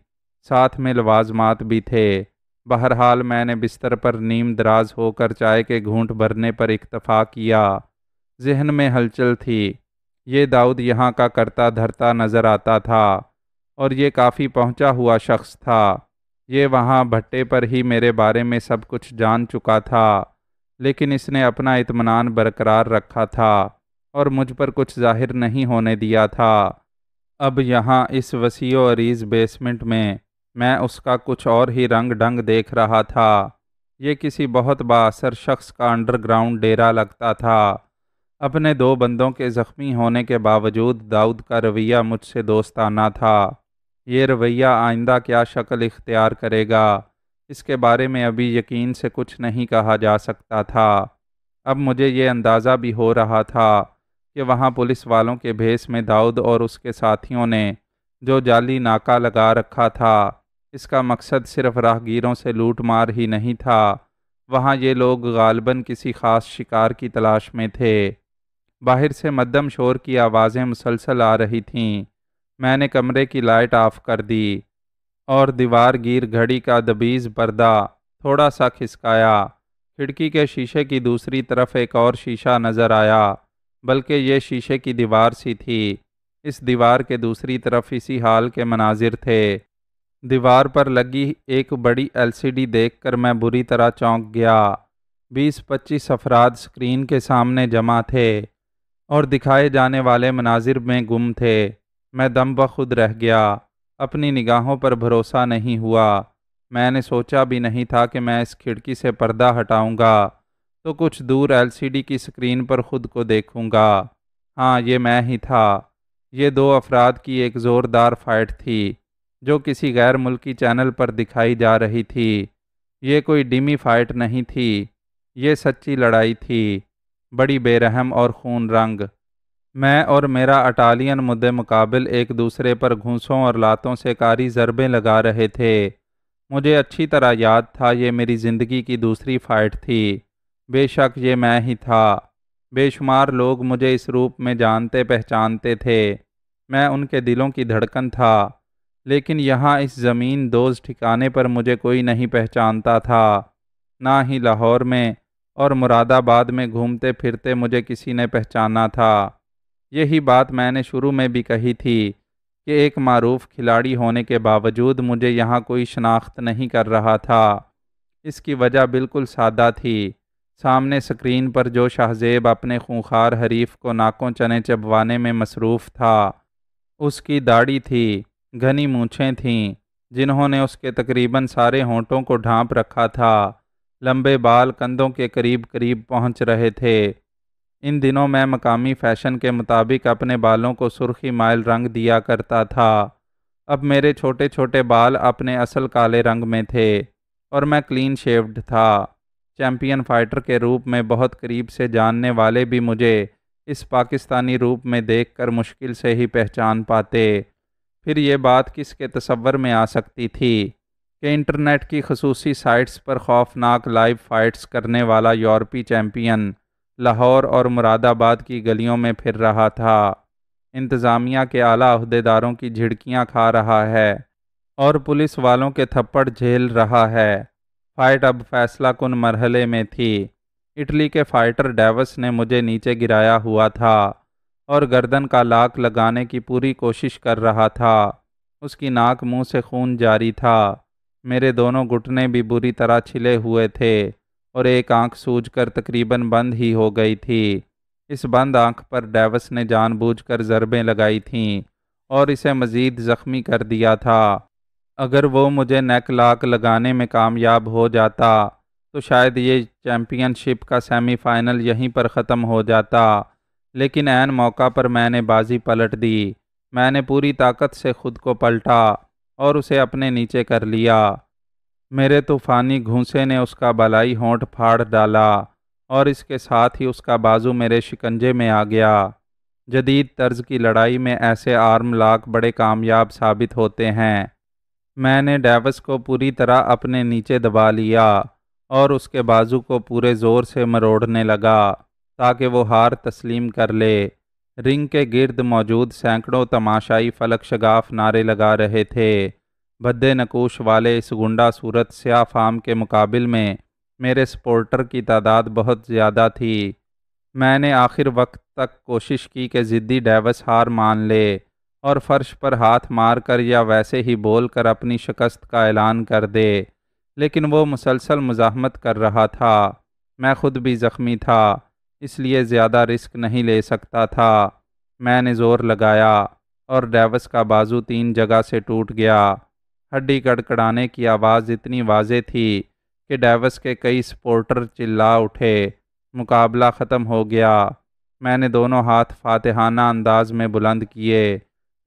Speaker 1: ساتھ میں لوازمات بھی تھے۔ بہرحال میں نے بستر پر نیم دراز ہو کر چائے کے گھونٹ بھرنے پر اکتفا کیا۔ ذہن میں ہلچل تھی، یہ داؤد یہاں کا کرتا دھرتا نظر آتا تھا اور یہ کافی پہنچا ہوا شخص تھا۔ یہ وہاں بھٹے پر ہی میرے بارے میں سب کچھ جان چکا تھا، لیکن اس نے اپنا اطمینان برقرار رکھا تھا اور مجھ پر کچھ ظاہر نہیں ہونے دیا تھا۔ اب یہاں اس وسیع و عریض بیسمنٹ میں اس کا کچھ اور ہی رنگ ڈنگ دیکھ رہا تھا۔ یہ کسی بہت بااثر شخص کا انڈر گراؤنڈ ڈیرا لگتا تھا۔ اپنے 2 بندوں کے زخمی ہونے کے باوجود داؤد کا رویہ مجھ سے دوستانہ تھا۔ یہ رویہ آئندہ کیا شکل اختیار کرے گا، اس کے بارے میں ابھی یقین سے کچھ نہیں کہا جا سکتا تھا۔ اب مجھے یہ اندازہ بھی ہو رہا تھا کہ وہاں پولیس والوں کے بھیس میں داؤد اور اس کے ساتھیوں نے جو جعلی ناکہ لگا رکھا تھا، اس کا مقصد صرف راہگیروں سے لوٹ مار ہی نہیں تھا۔ وہاں یہ لوگ غالباً کسی خاص شکار کی تلاش میں تھے۔ باہر سے مدھم شور کی آوازیں مسلسل آ رہی تھیں۔ میں نے کمرے کی لائٹ آف کر دی اور دیوار گیر گھڑی کا دبیز پردہ تھوڑا سا کھسکایا۔ کھڑکی کے شیشے کی دوسری طرف ایک اور شیشہ نظر آیا، بلکہ یہ شیشے کی دیوار سی تھی۔ اس دیوار کے دوسری طرف اسی حال کے مناظر تھے۔ دیوار پر لگی ایک بڑی LCD دیکھ کر میں بری طرح چونک گیا۔ 20-25 افراد سکرین کے سامنے جمع تھے اور دکھائے جانے والے مناظر میں گم تھے۔ میں دم بخود رہ گیا، اپنی نگاہوں پر بھروسہ نہیں ہوا۔ میں نے سوچا بھی نہیں تھا کہ میں اس کھڑکی سے پردہ ہٹاؤں گا تو کچھ دور LCD کی سکرین پر خود کو دیکھوں گا۔ ہاں، یہ میں ہی تھا۔ یہ 2 افراد کی ایک زوردار فائٹ تھی جو کسی غیر ملکی چینل پر دکھائی جا رہی تھی۔ یہ کوئی ڈیمی فائٹ نہیں تھی، یہ سچی لڑائی تھی، بڑی بے رحم اور خون رنگ۔ میں اور میرا اٹالین مد مقابل ایک دوسرے پر گھونسوں اور لاتوں سے کاری ضربیں لگا رہے تھے۔ مجھے اچھی طرح یاد تھا یہ میری زندگی کی دوسری فائٹ تھی۔ بے شک یہ میں ہی تھا۔ بے شمار لوگ مجھے اس روپ میں جانتے پہچانتے تھے۔ میں ان کے دلوں کی دھڑکن تھا، لیکن یہاں اس زمین دوز ٹھکانے پر مجھے کوئی نہیں پہچانتا تھا۔ نہ ہی لاہور میں اور مراد آباد میں گھومتے پھرتے مجھے کسی نے پہچانا تھا۔ یہی بات میں نے شروع میں بھی کہی تھی کہ ایک معروف کھلاڑی ہونے کے باوجود مجھے یہاں کوئی شناخت نہیں کر رہا تھا۔ اس کی وجہ بالکل سادہ تھی۔ سامنے سکرین پر جو شہزیب اپنے خونخوار حریف کو ناکوں چنے چبوانے میں مصروف تھا، اس کی داڑھی تھی، گھنی مونچھیں تھیں جنہوں نے اس کے تقریباً سارے ہونٹوں کو ڈھانپ رکھا تھا، لمبے بال کندھوں کے قریب قریب پہنچ رہے تھے۔ ان دنوں میں مقامی فیشن کے مطابق اپنے بالوں کو سرخی مائل رنگ دیا کرتا تھا۔ اب میرے چھوٹے چھوٹے بال اپنے اصل کالے رنگ میں تھے اور میں کلین شیوڈ تھا۔ چیمپئن فائٹر کے روپ میں بہت قریب سے جاننے والے بھی مجھے اس پاکستانی روپ میں دیکھ کر مشکل سے ہی پہچان پاتے۔ پھر یہ بات کس کے تصور میں آ سکتی تھی کہ انٹرنیٹ کی خصوصی سائٹس پر خوفناک لائیو فائٹس کرنے والا یورپی چیمپئن لاہور اور مراد آباد کی گلیوں میں پھر رہا تھا، انتظامیہ کے اعلیٰ عہدیداروں کی جھڑکیاں کھا رہا ہے اور پولیس والوں کے تھپڑ جھیل رہا ہے۔ فائٹ اب فیصلہ کن مرحلے میں تھی۔ اٹلی کے فائٹر ڈیوس نے مجھے نیچے گرایا ہوا تھا اور گردن کا لاک لگانے کی پوری کوشش کر رہا تھا۔ اس کی ناک منہ سے خون جاری تھا۔ میرے دونوں گھٹنے بھی بری طرح چھلے ہوئے تھے اور ایک آنکھ سوج کر تقریباً بند ہی ہو گئی تھی۔ اس بند آنکھ پر ڈیوس نے جان بوجھ کر ضربیں لگائی تھیں اور اسے مزید زخمی کر دیا تھا۔ اگر وہ مجھے نیک لاک لگانے میں کامیاب ہو جاتا تو شاید یہ چیمپئن شپ کا سیمی فائنل یہیں پر ختم ہو جاتا، لیکن عین موقع پر میں نے بازی پلٹ دی۔ میں نے پوری طاقت سے خود کو پلٹا اور اسے اپنے نیچے کر لیا۔ میرے طوفانی گھونسے نے اس کا بالائی ہونٹ پھاڑ ڈالا اور اس کے ساتھ ہی اس کا بازو میرے شکنجے میں آ گیا۔ جدید طرز کی لڑائی میں ایسے آرم لاک بڑے کامیاب ثابت ہوتے ہیں۔ میں نے ڈیوس کو پوری طرح اپنے نیچے دبا لیا اور اس کے بازو کو پورے زور سے مروڑنے لگا تاکہ وہ ہار تسلیم کر لے۔ رنگ کے گرد موجود سینکڑوں تماشائی فلک شگاف نعرے لگا رہے تھے۔ بھدے نقوش والے اس گنڈا صورت سیاہ فام کے مقابل میں میرے سپورٹر کی تعداد بہت زیادہ تھی۔ میں نے آخر وقت تک کوشش کی کہ ضدی ڈیوس ہار مان لے اور فرش پر ہاتھ مار کر یا ویسے ہی بول کر اپنی شکست کا اعلان کر دے، لیکن وہ مسلسل مزاحمت کر رہا تھا۔ میں خود بھی زخمی تھا، اس لیے زیادہ رسک نہیں لے سکتا تھا۔ میں نے زور لگایا اور ڈیوس کا بازو 3 جگہ سے ٹوٹ گیا۔ ہڈی کڑکڑانے کی آواز اتنی واضح تھی کہ ڈیوس کے کئی سپورٹر چلا اٹھے۔ مقابلہ ختم ہو گیا۔ میں نے دونوں ہاتھ فاتحانہ انداز میں بلند کیے۔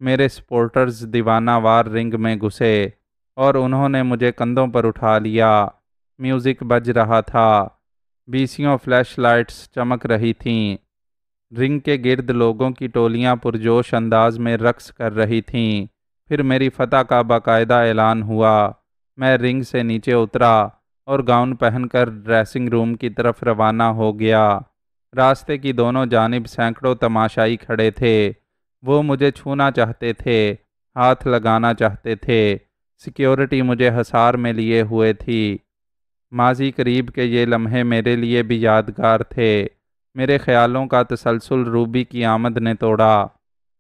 Speaker 1: میرے سپورٹرز دیوانہ وار رنگ میں گھسے اور انہوں نے مجھے کندھوں پر اٹھا لیا۔ میوزک بج رہا تھا، بیسیوں فلیش لائٹس چمک رہی تھیں۔ رنگ کے گرد لوگوں کی ٹولیاں پرجوش انداز میں رقص کر رہی تھیں۔ پھر میری فتح کا باقاعدہ اعلان ہوا۔ میں رنگ سے نیچے اترا اور گاؤن پہن کر ڈریسنگ روم کی طرف روانہ ہو گیا۔ راستے کی دونوں جانب سینکڑوں تماشائی کھڑے تھے۔ وہ مجھے چھونا چاہتے تھے، ہاتھ لگانا چاہتے تھے۔ سیکیورٹی مجھے حصار میں لیے ہوئے تھی۔ ماضی قریب کے یہ لمحے میرے لیے بھی یادگار تھے۔ میرے خیالوں کا تسلسل روبی کی آمد نے توڑا۔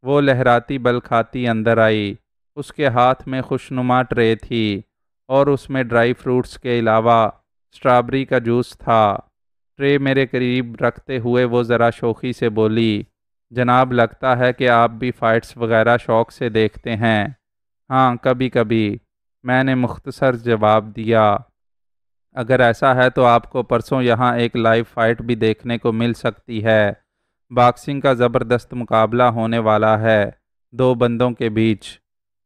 Speaker 1: وہ لہراتی بل کھاتی اندر آئی۔ اس کے ہاتھ میں خوشنما ٹرے تھی اور اس میں ڈرائی فروٹس کے علاوہ اسٹرابری کا جوس تھا۔ ٹرے میرے قریب رکھتے ہوئے وہ ذرا شوخی سے بولی، جناب لگتا ہے کہ آپ بھی فائٹس وغیرہ شوق سے دیکھتے ہیں۔ ہاں کبھی کبھی، میں نے مختصر جواب دیا۔ اگر ایسا ہے تو آپ کو پرسوں یہاں ایک لائیو فائٹ بھی دیکھنے کو مل سکتی ہے۔ باکسنگ کا زبردست مقابلہ ہونے والا ہے 2 بندوں کے بیچ۔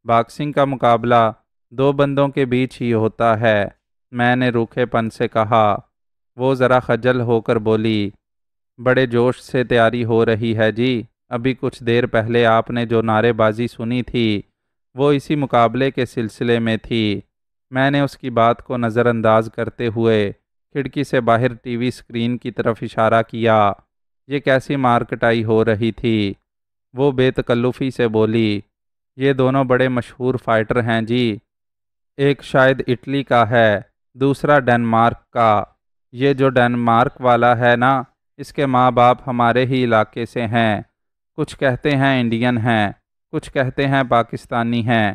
Speaker 1: باکسنگ کا مقابلہ 2 بندوں کے بیچ ہی ہوتا ہے، میں نے روکھے پن سے کہا۔ وہ ذرا خجل ہو کر بولی، بڑے جوش سے تیاری ہو رہی ہے جی۔ ابھی کچھ دیر پہلے آپ نے جو نعرے بازی سنی تھی وہ اسی مقابلے کے سلسلے میں تھی۔ میں نے اس کی بات کو نظر انداز کرتے ہوئے کھڑکی سے باہر ٹی وی اسکرین کی طرف اشارہ کیا۔ یہ کیسی مارکٹائی ہو رہی تھی؟ وہ بے تکلفی سے بولی، یہ دونوں بڑے مشہور فائٹر ہیں جی۔ ایک شاید اٹلی کا ہے، دوسرا ڈنمارک کا۔ یہ جو ڈنمارک والا ہے نا، اس کے ماں باپ ہمارے ہی علاقے سے ہیں۔ کچھ کہتے ہیں انڈین ہیں، کچھ کہتے ہیں پاکستانی ہیں۔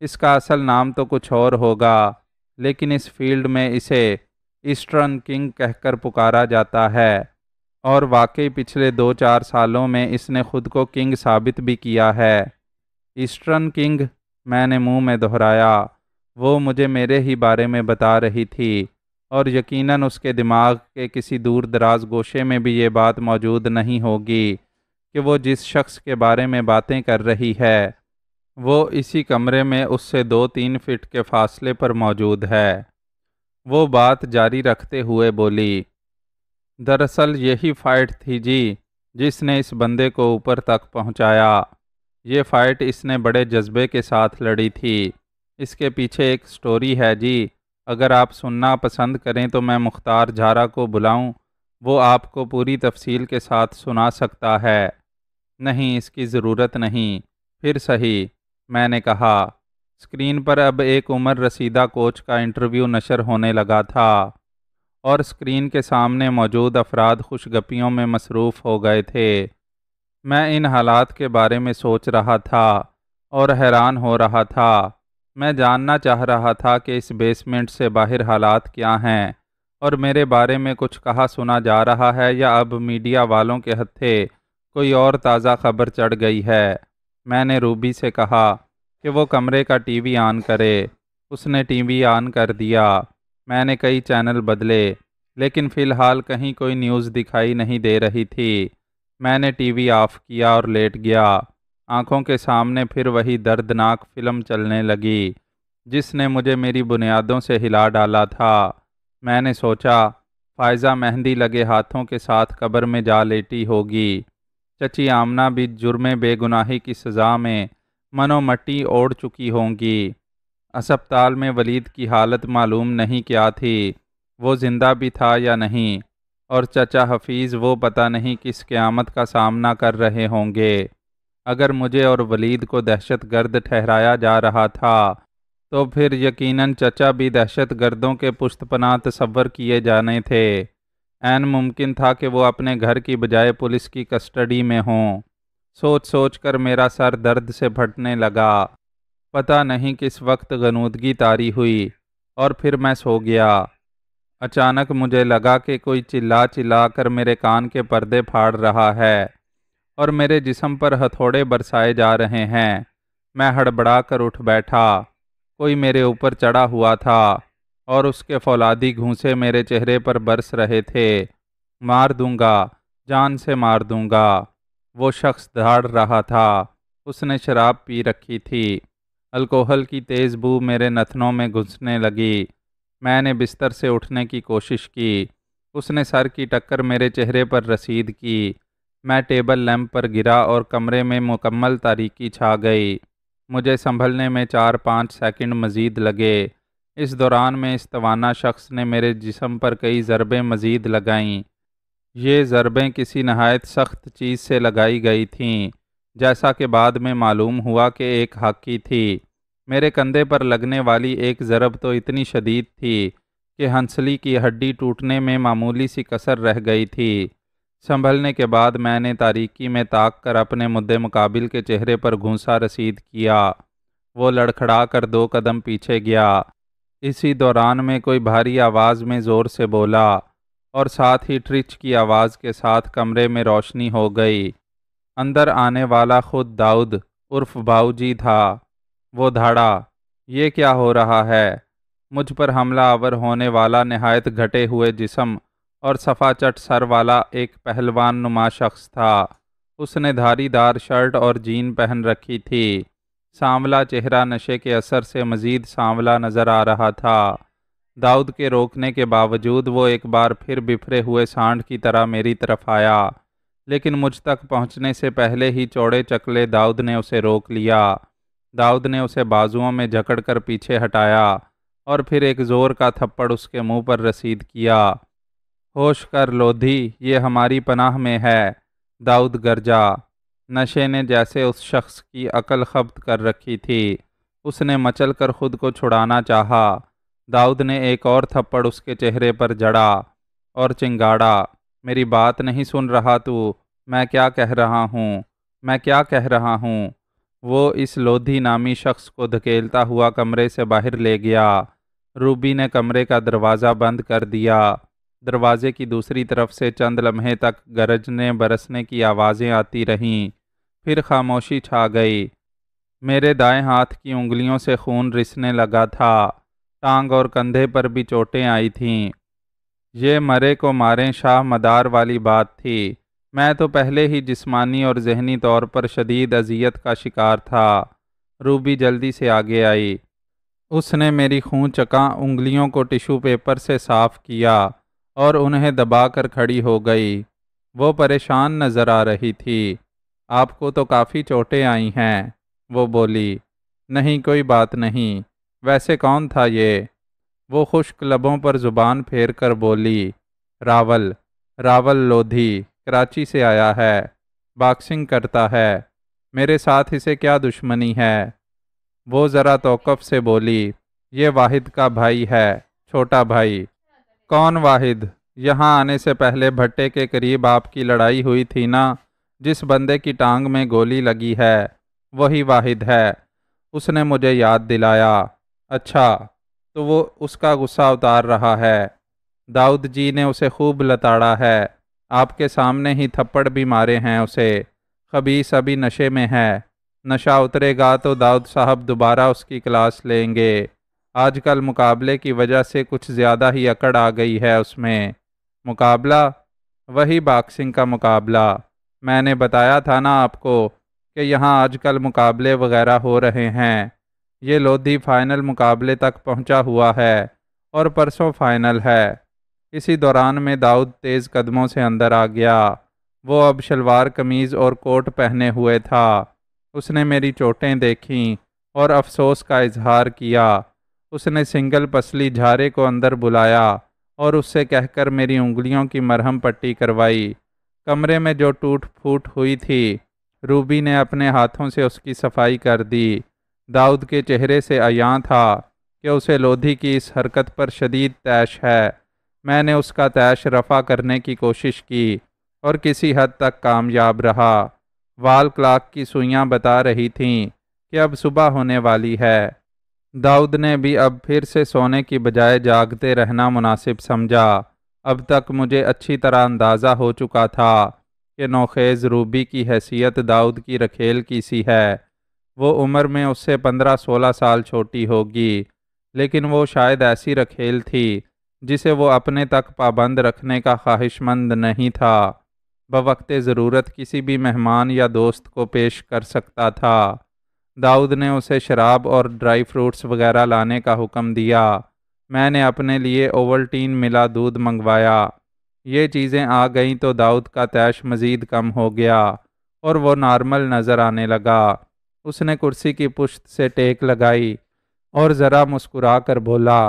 Speaker 1: اس کا اصل نام تو کچھ اور ہوگا، لیکن اس فیلڈ میں اسے ایسٹرن کنگ کہہ کر پکارا جاتا ہے، اور واقعی پچھلے 2-4 سالوں میں اس نے خود کو کنگ ثابت بھی کیا ہے۔ ایسٹرن کنگ، میں نے منہ میں دہرایا۔ وہ مجھے میرے ہی بارے میں بتا رہی تھی، اور یقیناً اس کے دماغ کے کسی دور دراز گوشے میں بھی یہ بات موجود نہیں ہوگی کہ وہ جس شخص کے بارے میں باتیں کر رہی ہے وہ اسی کمرے میں اس سے 2-3 فٹ کے فاصلے پر موجود ہے۔ وہ بات جاری رکھتے ہوئے بولی، دراصل یہی فائٹ تھی جی جس نے اس بندے کو اوپر تک پہنچایا۔ یہ فائٹ اس نے بڑے جذبے کے ساتھ لڑی تھی۔ اس کے پیچھے ایک سٹوری ہے جی، اگر آپ سننا پسند کریں تو میں مختار جھارا کو بلاؤں، وہ آپ کو پوری تفصیل کے ساتھ سنا سکتا ہے۔ نہیں، اس کی ضرورت نہیں۔ پھر صحیح، میں نے کہا۔ اسکرین پر اب ایک عمر رسیدہ کوچ کا انٹرویو نشر ہونے لگا تھا، اور اسکرین کے سامنے موجود افراد خوش گپیوں میں مصروف ہو گئے تھے۔ میں ان حالات کے بارے میں سوچ رہا تھا اور حیران ہو رہا تھا۔ میں جاننا چاہ رہا تھا کہ اس بیسمنٹ سے باہر حالات کیا ہیں، اور میرے بارے میں کچھ کہا سنا جا رہا ہے یا اب میڈیا والوں کے ہتھے کوئی اور تازہ خبر چڑھ گئی ہے۔ میں نے روبی سے کہا کہ وہ کمرے کا ٹی وی آن کرے۔ اس نے ٹی وی آن کر دیا۔ میں نے کئی چینل بدلے لیکن فی الحال کہیں کوئی نیوز دکھائی نہیں دے رہی تھی۔ میں نے ٹی وی آف کیا اور لیٹ گیا۔ آنکھوں کے سامنے پھر وہی دردناک فلم چلنے لگی جس نے مجھے میری بنیادوں سے ہلا ڈالا تھا۔ میں نے سوچا فائزہ مہندی لگے ہاتھوں کے ساتھ قبر میں جا لیٹی ہوگی۔ چچی آمنہ بھی جرم بے گناہی کی سزا میں منو مٹی اوڑ چکی ہوں گی۔ اسپتال میں ولید کی حالت معلوم نہیں کیا تھی، وہ زندہ بھی تھا یا نہیں، اور چچا حفیظ وہ پتہ نہیں کس قیامت کا سامنا کر رہے ہوں گے۔ اگر مجھے اور ولید کو دہشت گرد ٹھہرایا جا رہا تھا تو پھر یقیناً چچا بھی دہشت گردوں کے پشت پناہ تصور کیے جانے تھے۔ عین ممکن تھا کہ وہ اپنے گھر کی بجائے پولیس کی کسٹڈی میں ہوں۔ سوچ سوچ کر میرا سر درد سے پھٹنے لگا۔ پتہ نہیں کس وقت غنودگی طاری ہوئی اور پھر میں سو گیا۔ اچانک مجھے لگا کہ کوئی چلا چلا کر میرے کان کے پردے پھاڑ رہا ہے اور میرے جسم پر ہتھوڑے برسائے جا رہے ہیں۔ میں ہڑبڑا کر اٹھ بیٹھا۔ کوئی میرے اوپر چڑھا ہوا تھا اور اس کے فولادی گھونسے میرے چہرے پر برس رہے تھے۔ مار دوں گا، جان سے مار دوں گا۔ وہ شخص دھاڑ رہا تھا۔ اس نے شراب پی رکھی تھی۔ الکوہل کی تیز بو میرے نتنوں میں گھسنے لگی۔ میں نے بستر سے اٹھنے کی کوشش کی۔ اس نے سر کی ٹکر میرے چہرے پر رسید کی۔ میں ٹیبل لیمپ پر گرا اور کمرے میں مکمل تاریکی چھا گئی۔ مجھے سنبھلنے میں 4-5 سیکنڈ مزید لگے۔ اس دوران میں اس توانا شخص نے میرے جسم پر کئی ضربیں مزید لگائیں۔ یہ ضربیں کسی نہایت سخت چیز سے لگائی گئی تھیں، جیسا کہ بعد میں معلوم ہوا کہ ایک ہاکی تھی۔ میرے کندھے پر لگنے والی ایک ضرب تو اتنی شدید تھی کہ ہنسلی کی ہڈی ٹوٹنے میں معمولی سی کسر رہ گئی تھی۔ سنبھلنے کے بعد میں نے تاریکی میں تاک کر اپنے مدِ مقابل کے چہرے پر گھونسا رسید کیا۔ وہ لڑکھڑا کر 2 قدم پیچھے گیا۔ اسی دوران میں کوئی بھاری آواز میں زور سے بولا اور ساتھ ہی ٹرچ کی آواز کے ساتھ کمرے میں روشنی ہو گئی۔ اندر آنے والا خود داؤد عرف باؤ جی تھا۔ وہ دھاڑا، یہ کیا ہو رہا ہے؟ مجھ پر حملہ آور ہونے والا نہایت گھٹے ہوئے جسم اور صفا چٹ سر والا ایک پہلوان نما شخص تھا۔ اس نے دھاری دار شرٹ اور جین پہن رکھی تھی۔ سانولا چہرہ نشے کے اثر سے مزید سانولا نظر آ رہا تھا۔ داؤد کے روکنے کے باوجود وہ ایک بار پھر بفرے ہوئے سانڈ کی طرح میری طرف آیا، لیکن مجھ تک پہنچنے سے پہلے ہی چوڑے چکلے داؤد نے اسے روک لیا۔ داؤد نے اسے بازوؤں میں جکڑ کر پیچھے ہٹایا اور پھر ایک زور کا تھپڑ اس کے منہ پر رسید کیا۔ ہوش کر لودھی، یہ ہماری پناہ میں ہے، داؤد گرجا۔ نشے نے جیسے اس شخص کی عقل ضبط کر رکھی تھی۔ اس نے مچل کر خود کو چھڑانا چاہا۔ داؤد نے ایک اور تھپڑ اس کے چہرے پر جڑا اور چنگاڑا، میری بات نہیں سن رہا تو؟ میں کیا کہہ رہا ہوں؟ میں کیا کہہ رہا ہوں؟ وہ اس لودھی نامی شخص کو دھکیلتا ہوا کمرے سے باہر لے گیا۔ روبی نے کمرے کا دروازہ بند کر دیا۔ دروازے کی دوسری طرف سے چند لمحے تک گرجنے برسنے کی آوازیں آتی رہیں، پھر خاموشی چھا گئی۔ میرے دائیں ہاتھ کی انگلیوں سے خون رسنے لگا تھا۔ ٹانگ اور کندھے پر بھی چوٹیں آئی تھیں۔ یہ مرے کو ماریں شاہ مدار والی بات تھی۔ میں تو پہلے ہی جسمانی اور ذہنی طور پر شدید اذیت کا شکار تھا۔ روبی جلدی سے آگے آئی۔ اس نے میری خون چکاں انگلیوں کو ٹیشو پیپر سے صاف کیا اور انہیں دبا کر کھڑی ہو گئی۔ وہ پریشان نظر آ رہی تھی۔ آپ کو تو کافی چوٹیں آئی ہیں، وہ بولی۔ نہیں، کوئی بات نہیں۔ ویسے کون تھا یہ؟ وہ خشک لبوں پر زبان پھیر کر بولی، راول لودھی، کراچی سے آیا ہے، باکسنگ کرتا ہے۔ میرے ساتھ اسے کیا دشمنی ہے؟ وہ ذرا توقف سے بولی، یہ واحد کا بھائی ہے، چھوٹا بھائی۔ کون واحد؟ یہاں آنے سے پہلے بھٹے کے قریب آپ کی لڑائی ہوئی تھی نا، جس بندے کی ٹانگ میں گولی لگی ہے، وہی واحد ہے۔ اس نے مجھے یاد دلایا۔ اچھا، تو وہ اس کا غصہ اتار رہا ہے۔ داؤد جی نے اسے خوب لتاڑا ہے، آپ کے سامنے ہی تھپڑ بھی مارے ہیں اسے۔ خبیث ابھی نشے میں ہے، نشہ اترے گا تو داؤد صاحب دوبارہ اس کی کلاس لیں گے۔ آج کل مقابلے کی وجہ سے کچھ زیادہ ہی اکڑ آ گئی ہے اس میں۔ مقابلہ؟ وہی باکسنگ کا مقابلہ۔ میں نے بتایا تھا نا آپ کو کہ یہاں آج کل مقابلے وغیرہ ہو رہے ہیں۔ یہ لودھی فائنل مقابلے تک پہنچا ہوا ہے اور پرسوں فائنل ہے۔ اسی دوران میں داؤد تیز قدموں سے اندر آ گیا۔ وہ اب شلوار قمیض اور کوٹ پہنے ہوئے تھا۔ اس نے میری چوٹیں دیکھیں اور افسوس کا اظہار کیا۔ اس نے سنگل پسلی جھارے کو اندر بلایا اور اس سے کہہ کر میری انگلیوں کی مرہم پٹی کروائی۔ کمرے میں جو ٹوٹ پھوٹ ہوئی تھی روبی نے اپنے ہاتھوں سے اس کی صفائی کر دی۔ داؤد کے چہرے سے عیاں تھا کہ اسے لودھی کی اس حرکت پر شدید طیش ہے۔ میں نے اس کا طیش رفع کرنے کی کوشش کی اور کسی حد تک کامیاب رہا۔ وال کلاک کی سوئیاں بتا رہی تھیں کہ اب صبح ہونے والی ہے۔ داؤد نے بھی اب پھر سے سونے کی بجائے جاگتے رہنا مناسب سمجھا۔ اب تک مجھے اچھی طرح اندازہ ہو چکا تھا کہ نوخیز روبی کی حیثیت داؤد کی رکھیل کی سی ہے۔ وہ عمر میں اس سے 15-16 سال چھوٹی ہوگی، لیکن وہ شاید ایسی رکھیل تھی جسے وہ اپنے تک پابند رکھنے کا خواہش مند نہیں تھا۔ بوقت ضرورت کسی بھی مہمان یا دوست کو پیش کر سکتا تھا۔ داؤد نے اسے شراب اور ڈرائی فروٹس وغیرہ لانے کا حکم دیا۔ میں نے اپنے لیے اوولٹین ملا دودھ منگوایا۔ یہ چیزیں آ گئیں تو داؤد کا طیش مزید کم ہو گیا اور وہ نارمل نظر آنے لگا۔ اس نے کرسی کی پشت سے ٹیک لگائی اور ذرا مسکرا کر بولا،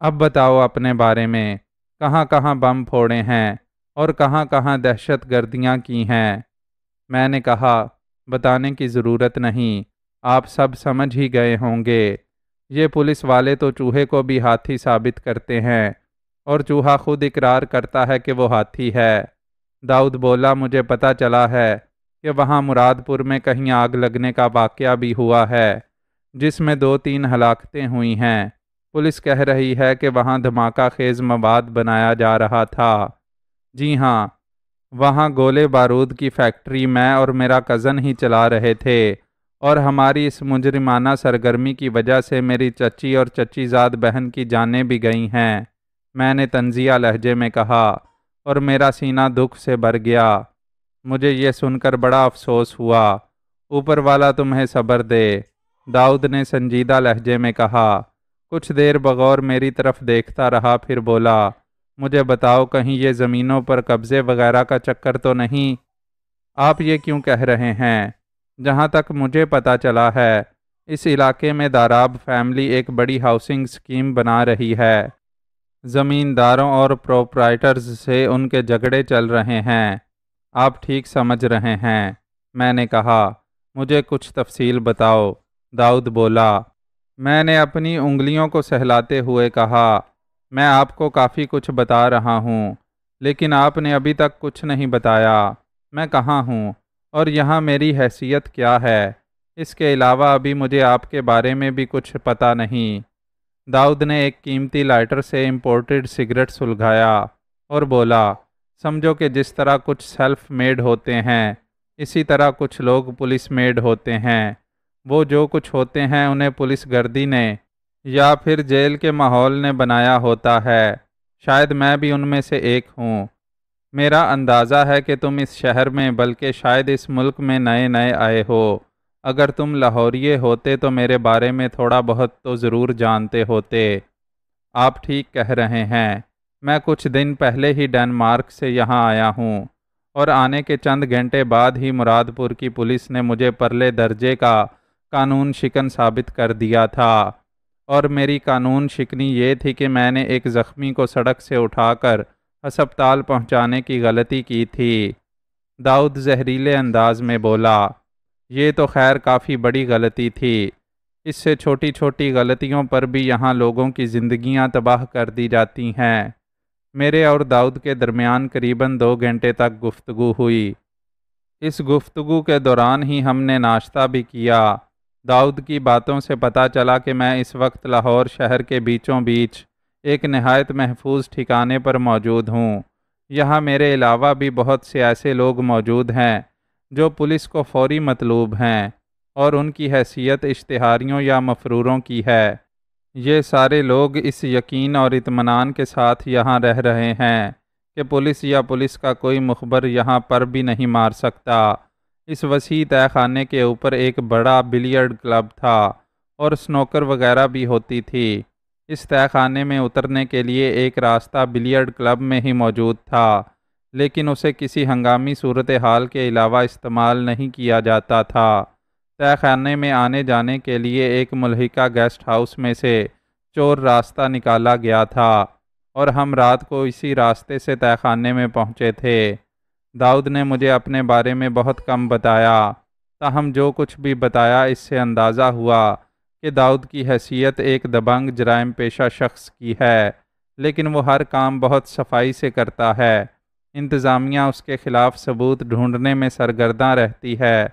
Speaker 1: اب بتاؤ اپنے بارے میں، کہاں کہاں بم پھوڑے ہیں اور کہاں کہاں دہشت گردیاں کی ہیں؟ میں نے کہا، بتانے کی ضرورت نہیں، آپ سب سمجھ ہی گئے ہوں گے۔ یہ پولیس والے تو چوہے کو بھی ہاتھی ثابت کرتے ہیں اور چوہا خود اقرار کرتا ہے کہ وہ ہاتھی ہے۔ داؤد بولا، مجھے پتہ چلا ہے کہ وہاں مراد پور میں کہیں آگ لگنے کا واقعہ بھی ہوا ہے جس میں 2-3 ہلاکتیں ہوئی ہیں۔ پولیس کہہ رہی ہے کہ وہاں دھماکہ خیز مواد بنایا جا رہا تھا۔ جی ہاں، وہاں گولے بارود کی فیکٹری میں اور میرا کزن ہی چلا رہے تھے، اور ہماری اس مجرمانہ سرگرمی کی وجہ سے میری چچی اور چچی زاد بہن کی جانیں بھی گئی ہیں، میں نے طنزیہ لہجے میں کہا، اور میرا سینہ دکھ سے بھر گیا۔ مجھے یہ سن کر بڑا افسوس ہوا۔ اوپر والا تمہیں صبر دے، داؤد نے سنجیدہ لہجے میں کہا۔ کچھ دیر بغور میری طرف دیکھتا رہا، پھر بولا، مجھے بتاؤ، کہیں یہ زمینوں پر قبضے وغیرہ کا چکر تو نہیں؟ آپ یہ کیوں کہہ رہے ہیں؟ جہاں تک مجھے پتہ چلا ہے، اس علاقے میں داراب فیملی ایک بڑی ہاؤسنگ اسکیم بنا رہی ہے۔ زمینداروں اور پروپرائٹرز سے ان کے جھگڑے چل رہے ہیں۔ آپ ٹھیک سمجھ رہے ہیں، میں نے کہا۔ مجھے کچھ تفصیل بتاؤ، داؤد بولا۔ میں نے اپنی انگلیوں کو سہلاتے ہوئے کہا، میں آپ کو کافی کچھ بتا رہا ہوں، لیکن آپ نے ابھی تک کچھ نہیں بتایا۔ میں کہاں ہوں اور یہاں میری حیثیت کیا ہے؟ اس کے علاوہ ابھی مجھے آپ کے بارے میں بھی کچھ پتہ نہیں۔ داؤد نے ایک قیمتی لائٹر سے امپورٹڈ سگریٹ سلگایا اور بولا، سمجھو کہ جس طرح کچھ سیلف میڈ ہوتے ہیں، اسی طرح کچھ لوگ پولیس میڈ ہوتے ہیں۔ وہ جو کچھ ہوتے ہیں انہیں پولیس گردی نے یا پھر جیل کے ماحول نے بنایا ہوتا ہے۔ شاید میں بھی ان میں سے ایک ہوں۔ میرا اندازہ ہے کہ تم اس شہر میں، بلکہ شاید اس ملک میں نئے نئے آئے ہو۔ اگر تم لاہوریے ہوتے تو میرے بارے میں تھوڑا بہت تو ضرور جانتے ہوتے۔ آپ ٹھیک کہہ رہے ہیں، میں کچھ دن پہلے ہی ڈنمارک سے یہاں آیا ہوں، اور آنے کے چند گھنٹے بعد ہی مراد پور کی پولیس نے مجھے پرلے درجے کا قانون شکن ثابت کر دیا تھا، اور میری قانون شکنی یہ تھی کہ میں نے ایک زخمی کو سڑک سے اٹھا کر ہسپتال پہنچانے کی غلطی کی تھی۔ داؤد زہریلے انداز میں بولا، یہ تو خیر کافی بڑی غلطی تھی۔ اس سے چھوٹی چھوٹی غلطیوں پر بھی یہاں لوگوں کی زندگیاں تباہ کر دی جاتی ہیں۔ میرے اور داؤد کے درمیان قریباً 2 گھنٹے تک گفتگو ہوئی۔ اس گفتگو کے دوران ہی ہم نے ناشتہ بھی کیا۔ داؤد کی باتوں سے پتہ چلا کہ میں اس وقت لاہور شہر کے بیچوں بیچ ایک نہایت محفوظ ٹھکانے پر موجود ہوں۔ یہاں میرے علاوہ بھی بہت سے ایسے لوگ موجود ہیں جو پولیس کو فوری مطلوب ہیں، اور ان کی حیثیت اشتہاریوں یا مفروروں کی ہے۔ یہ سارے لوگ اس یقین اور اطمینان کے ساتھ یہاں رہ رہے ہیں کہ پولیس یا پولیس کا کوئی مخبر یہاں پر بھی نہیں مار سکتا۔ اس وسیع تہہ خانے کے اوپر ایک بڑا بلیئرڈ کلب تھا اور سنوکر وغیرہ بھی ہوتی تھی۔ اس تہہ خانے میں اترنے کے لیے ایک راستہ بلیئرڈ کلب میں ہی موجود تھا، لیکن اسے کسی ہنگامی صورتحال کے علاوہ استعمال نہیں کیا جاتا تھا۔ تہہ خانے میں آنے جانے کے لیے ایک ملحقہ گیسٹ ہاؤس میں سے چور راستہ نکالا گیا تھا اور ہم رات کو اسی راستے سے تہہ خانے میں پہنچے تھے۔ داؤد نے مجھے اپنے بارے میں بہت کم بتایا، تاہم جو کچھ بھی بتایا اس سے اندازہ ہوا کہ داؤد کی حیثیت ایک دبنگ جرائم پیشہ شخص کی ہے، لیکن وہ ہر کام بہت صفائی سے کرتا ہے۔ انتظامیہ اس کے خلاف ثبوت ڈھونڈنے میں سرگرداں رہتی ہے،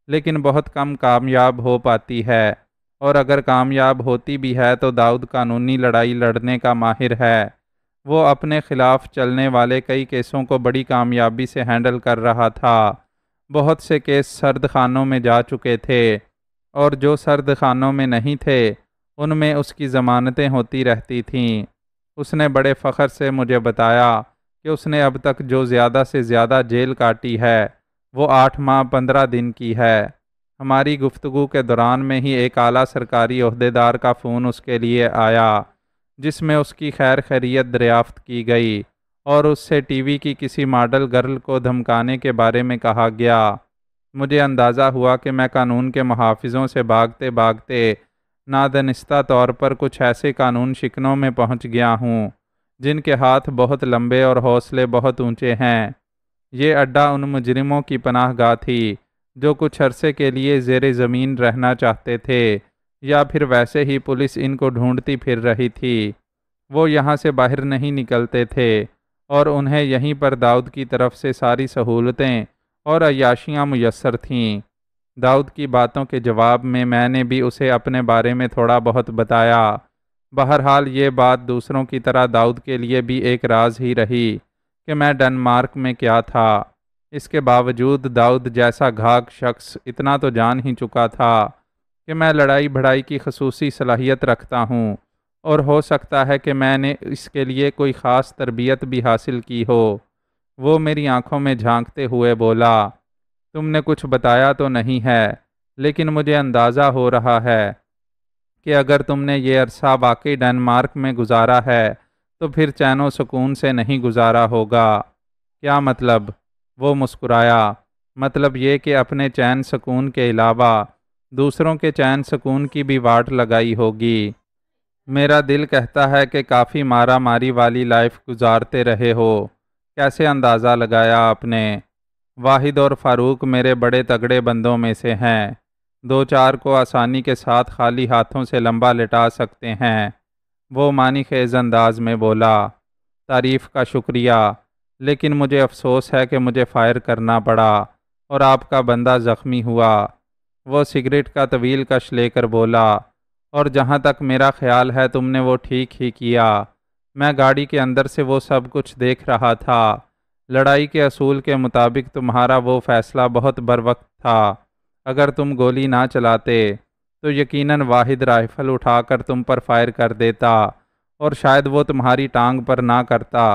Speaker 1: لیکن بہت کم کامیاب ہو پاتی ہے، اور اگر کامیاب ہوتی بھی ہے تو داؤد قانونی لڑائی لڑنے کا ماہر ہے۔ وہ اپنے خلاف چلنے والے کئی کیسوں کو بڑی کامیابی سے ہینڈل کر رہا تھا۔ بہت سے کیس سرد خانوں میں جا چکے تھے، اور جو سرد خانوں میں نہیں تھے ان میں اس کی ضمانتیں ہوتی رہتی تھیں۔ اس نے بڑے فخر سے مجھے بتایا کہ اس نے اب تک جو زیادہ سے زیادہ جیل کاٹی ہے وہ 8 ماہ 15 دن کی ہے۔ ہماری گفتگو کے دوران میں ہی ایک اعلیٰ سرکاری عہدیدار کا فون اس کے لیے آیا، جس میں اس کی خیر خیریت دریافت کی گئی اور اس سے ٹی وی کی کسی ماڈل گرل کو دھمکانے کے بارے میں کہا گیا۔ مجھے اندازہ ہوا کہ میں قانون کے محافظوں سے بھاگتے بھاگتے نادانستہ طور پر کچھ ایسے قانون شکنوں میں پہنچ گیا ہوں جن کے ہاتھ بہت لمبے اور حوصلے بہت اونچے ہیں۔ یہ اڈہ ان مجرموں کی پناہ گاہ تھی جو کچھ عرصے کے لیے زیر زمین رہنا چاہتے تھے، یا پھر ویسے ہی پولیس ان کو ڈھونڈتی پھر رہی تھی۔ وہ یہاں سے باہر نہیں نکلتے تھے اور انہیں یہیں پر داؤد کی طرف سے ساری سہولتیں اور عیاشیاں میسر تھیں۔ داؤد کی باتوں کے جواب میں نے بھی اسے اپنے بارے میں تھوڑا بہت بتایا۔ بہرحال یہ بات دوسروں کی طرح داؤد کے لیے بھی ایک راز ہی رہی کہ میں ڈنمارک میں کیا تھا۔ اس کے باوجود داؤد جیسا گھاگ شخص اتنا تو جان ہی چکا تھا کہ میں لڑائی بھڑائی کی خصوصی صلاحیت رکھتا ہوں، اور ہو سکتا ہے کہ میں نے اس کے لیے کوئی خاص تربیت بھی حاصل کی ہو۔ وہ میری آنکھوں میں جھانکتے ہوئے بولا، تم نے کچھ بتایا تو نہیں ہے، لیکن مجھے اندازہ ہو رہا ہے کہ اگر تم نے یہ عرصہ واقعی ڈنمارک میں گزارا ہے تو پھر چین و سکون سے نہیں گزارا ہوگا۔ کیا مطلب؟ وہ مسکرایا۔ مطلب یہ کہ اپنے چین سکون کے علاوہ دوسروں کے چین سکون کی بھی واٹ لگائی ہوگی۔ میرا دل کہتا ہے کہ کافی مارا ماری والی لائف گزارتے رہے ہو۔ کیسے اندازہ لگایا آپ نے؟ واحد اور فاروق میرے بڑے تگڑے بندوں میں سے ہیں، 2-4 کو آسانی کے ساتھ خالی ہاتھوں سے لمبا لٹا سکتے ہیں۔ وہ معنی خیز انداز میں بولا، تعریف کا شکریہ، لیکن مجھے افسوس ہے کہ مجھے فائر کرنا پڑا اور آپ کا بندہ زخمی ہوا۔ وہ سگریٹ کا طویل کش لے کر بولا، اور جہاں تک میرا خیال ہے تم نے وہ ٹھیک ہی کیا۔ میں گاڑی کے اندر سے وہ سب کچھ دیکھ رہا تھا۔ لڑائی کے اصول کے مطابق تمہارا وہ فیصلہ بہت بروقت تھا۔ اگر تم گولی نہ چلاتے تو یقیناً واحد رائفل اٹھا کر تم پر فائر کر دیتا، اور شاید وہ تمہاری ٹانگ پر نہ کرتا۔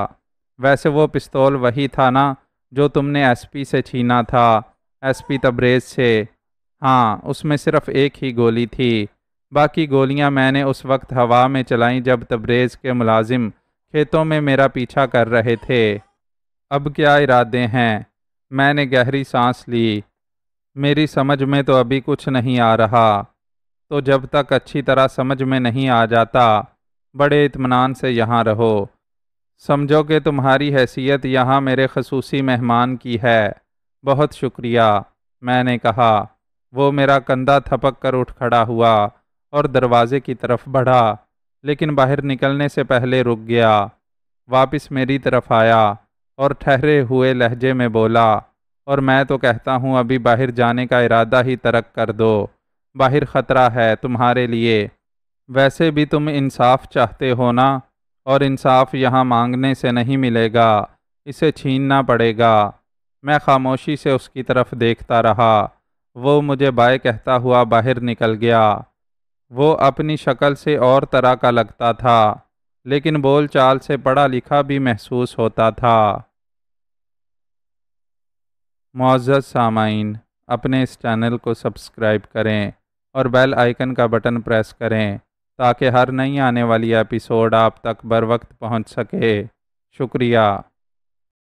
Speaker 1: ویسے وہ پستول وہی تھا نا جو تم نے ایس پی سے چھینا تھا، ایس پی تبریز سے؟ ہاں، اس میں صرف ایک ہی گولی تھی، باقی گولیاں میں نے اس وقت ہوا میں چلائیں جب تبریز کے ملازم کھیتوں میں میرا پیچھا کر رہے تھے۔ اب کیا ارادے ہیں؟ میں نے گہری سانس لی۔ میری سمجھ میں تو ابھی کچھ نہیں آ رہا، تو جب تک اچھی طرح سمجھ میں نہیں آ جاتا بڑے اطمینان سے یہاں رہو۔ سمجھو کہ تمہاری حیثیت یہاں میرے خصوصی مہمان کی ہے۔ بہت شکریہ، میں نے کہا۔ وہ میرا کندھا تھپک کر اٹھ کھڑا ہوا اور دروازے کی طرف بڑھا، لیکن باہر نکلنے سے پہلے رک گیا۔ واپس میری طرف آیا اور ٹھہرے ہوئے لہجے میں بولا، اور میں تو کہتا ہوں ابھی باہر جانے کا ارادہ ہی ترک کر دو۔ باہر خطرہ ہے تمہارے لیے۔ ویسے بھی تم انصاف چاہتے ہو نا، اور انصاف یہاں مانگنے سے نہیں ملے گا، اسے چھیننا پڑے گا۔ میں خاموشی سے اس کی طرف دیکھتا رہا۔ وہ مجھے بائے کہتا ہوا باہر نکل گیا۔ وہ اپنی شکل سے اور طرح کا لگتا تھا، لیکن بول چال سے پڑھا لکھا بھی محسوس ہوتا تھا۔ معزز سامعین، اپنے اس چینل کو سبسکرائب کریں اور بیل آئیکن کا بٹن پریس کریں تاکہ ہر نئی آنے والی ایپیسوڈ آپ تک بروقت پہنچ سکے۔ شکریہ۔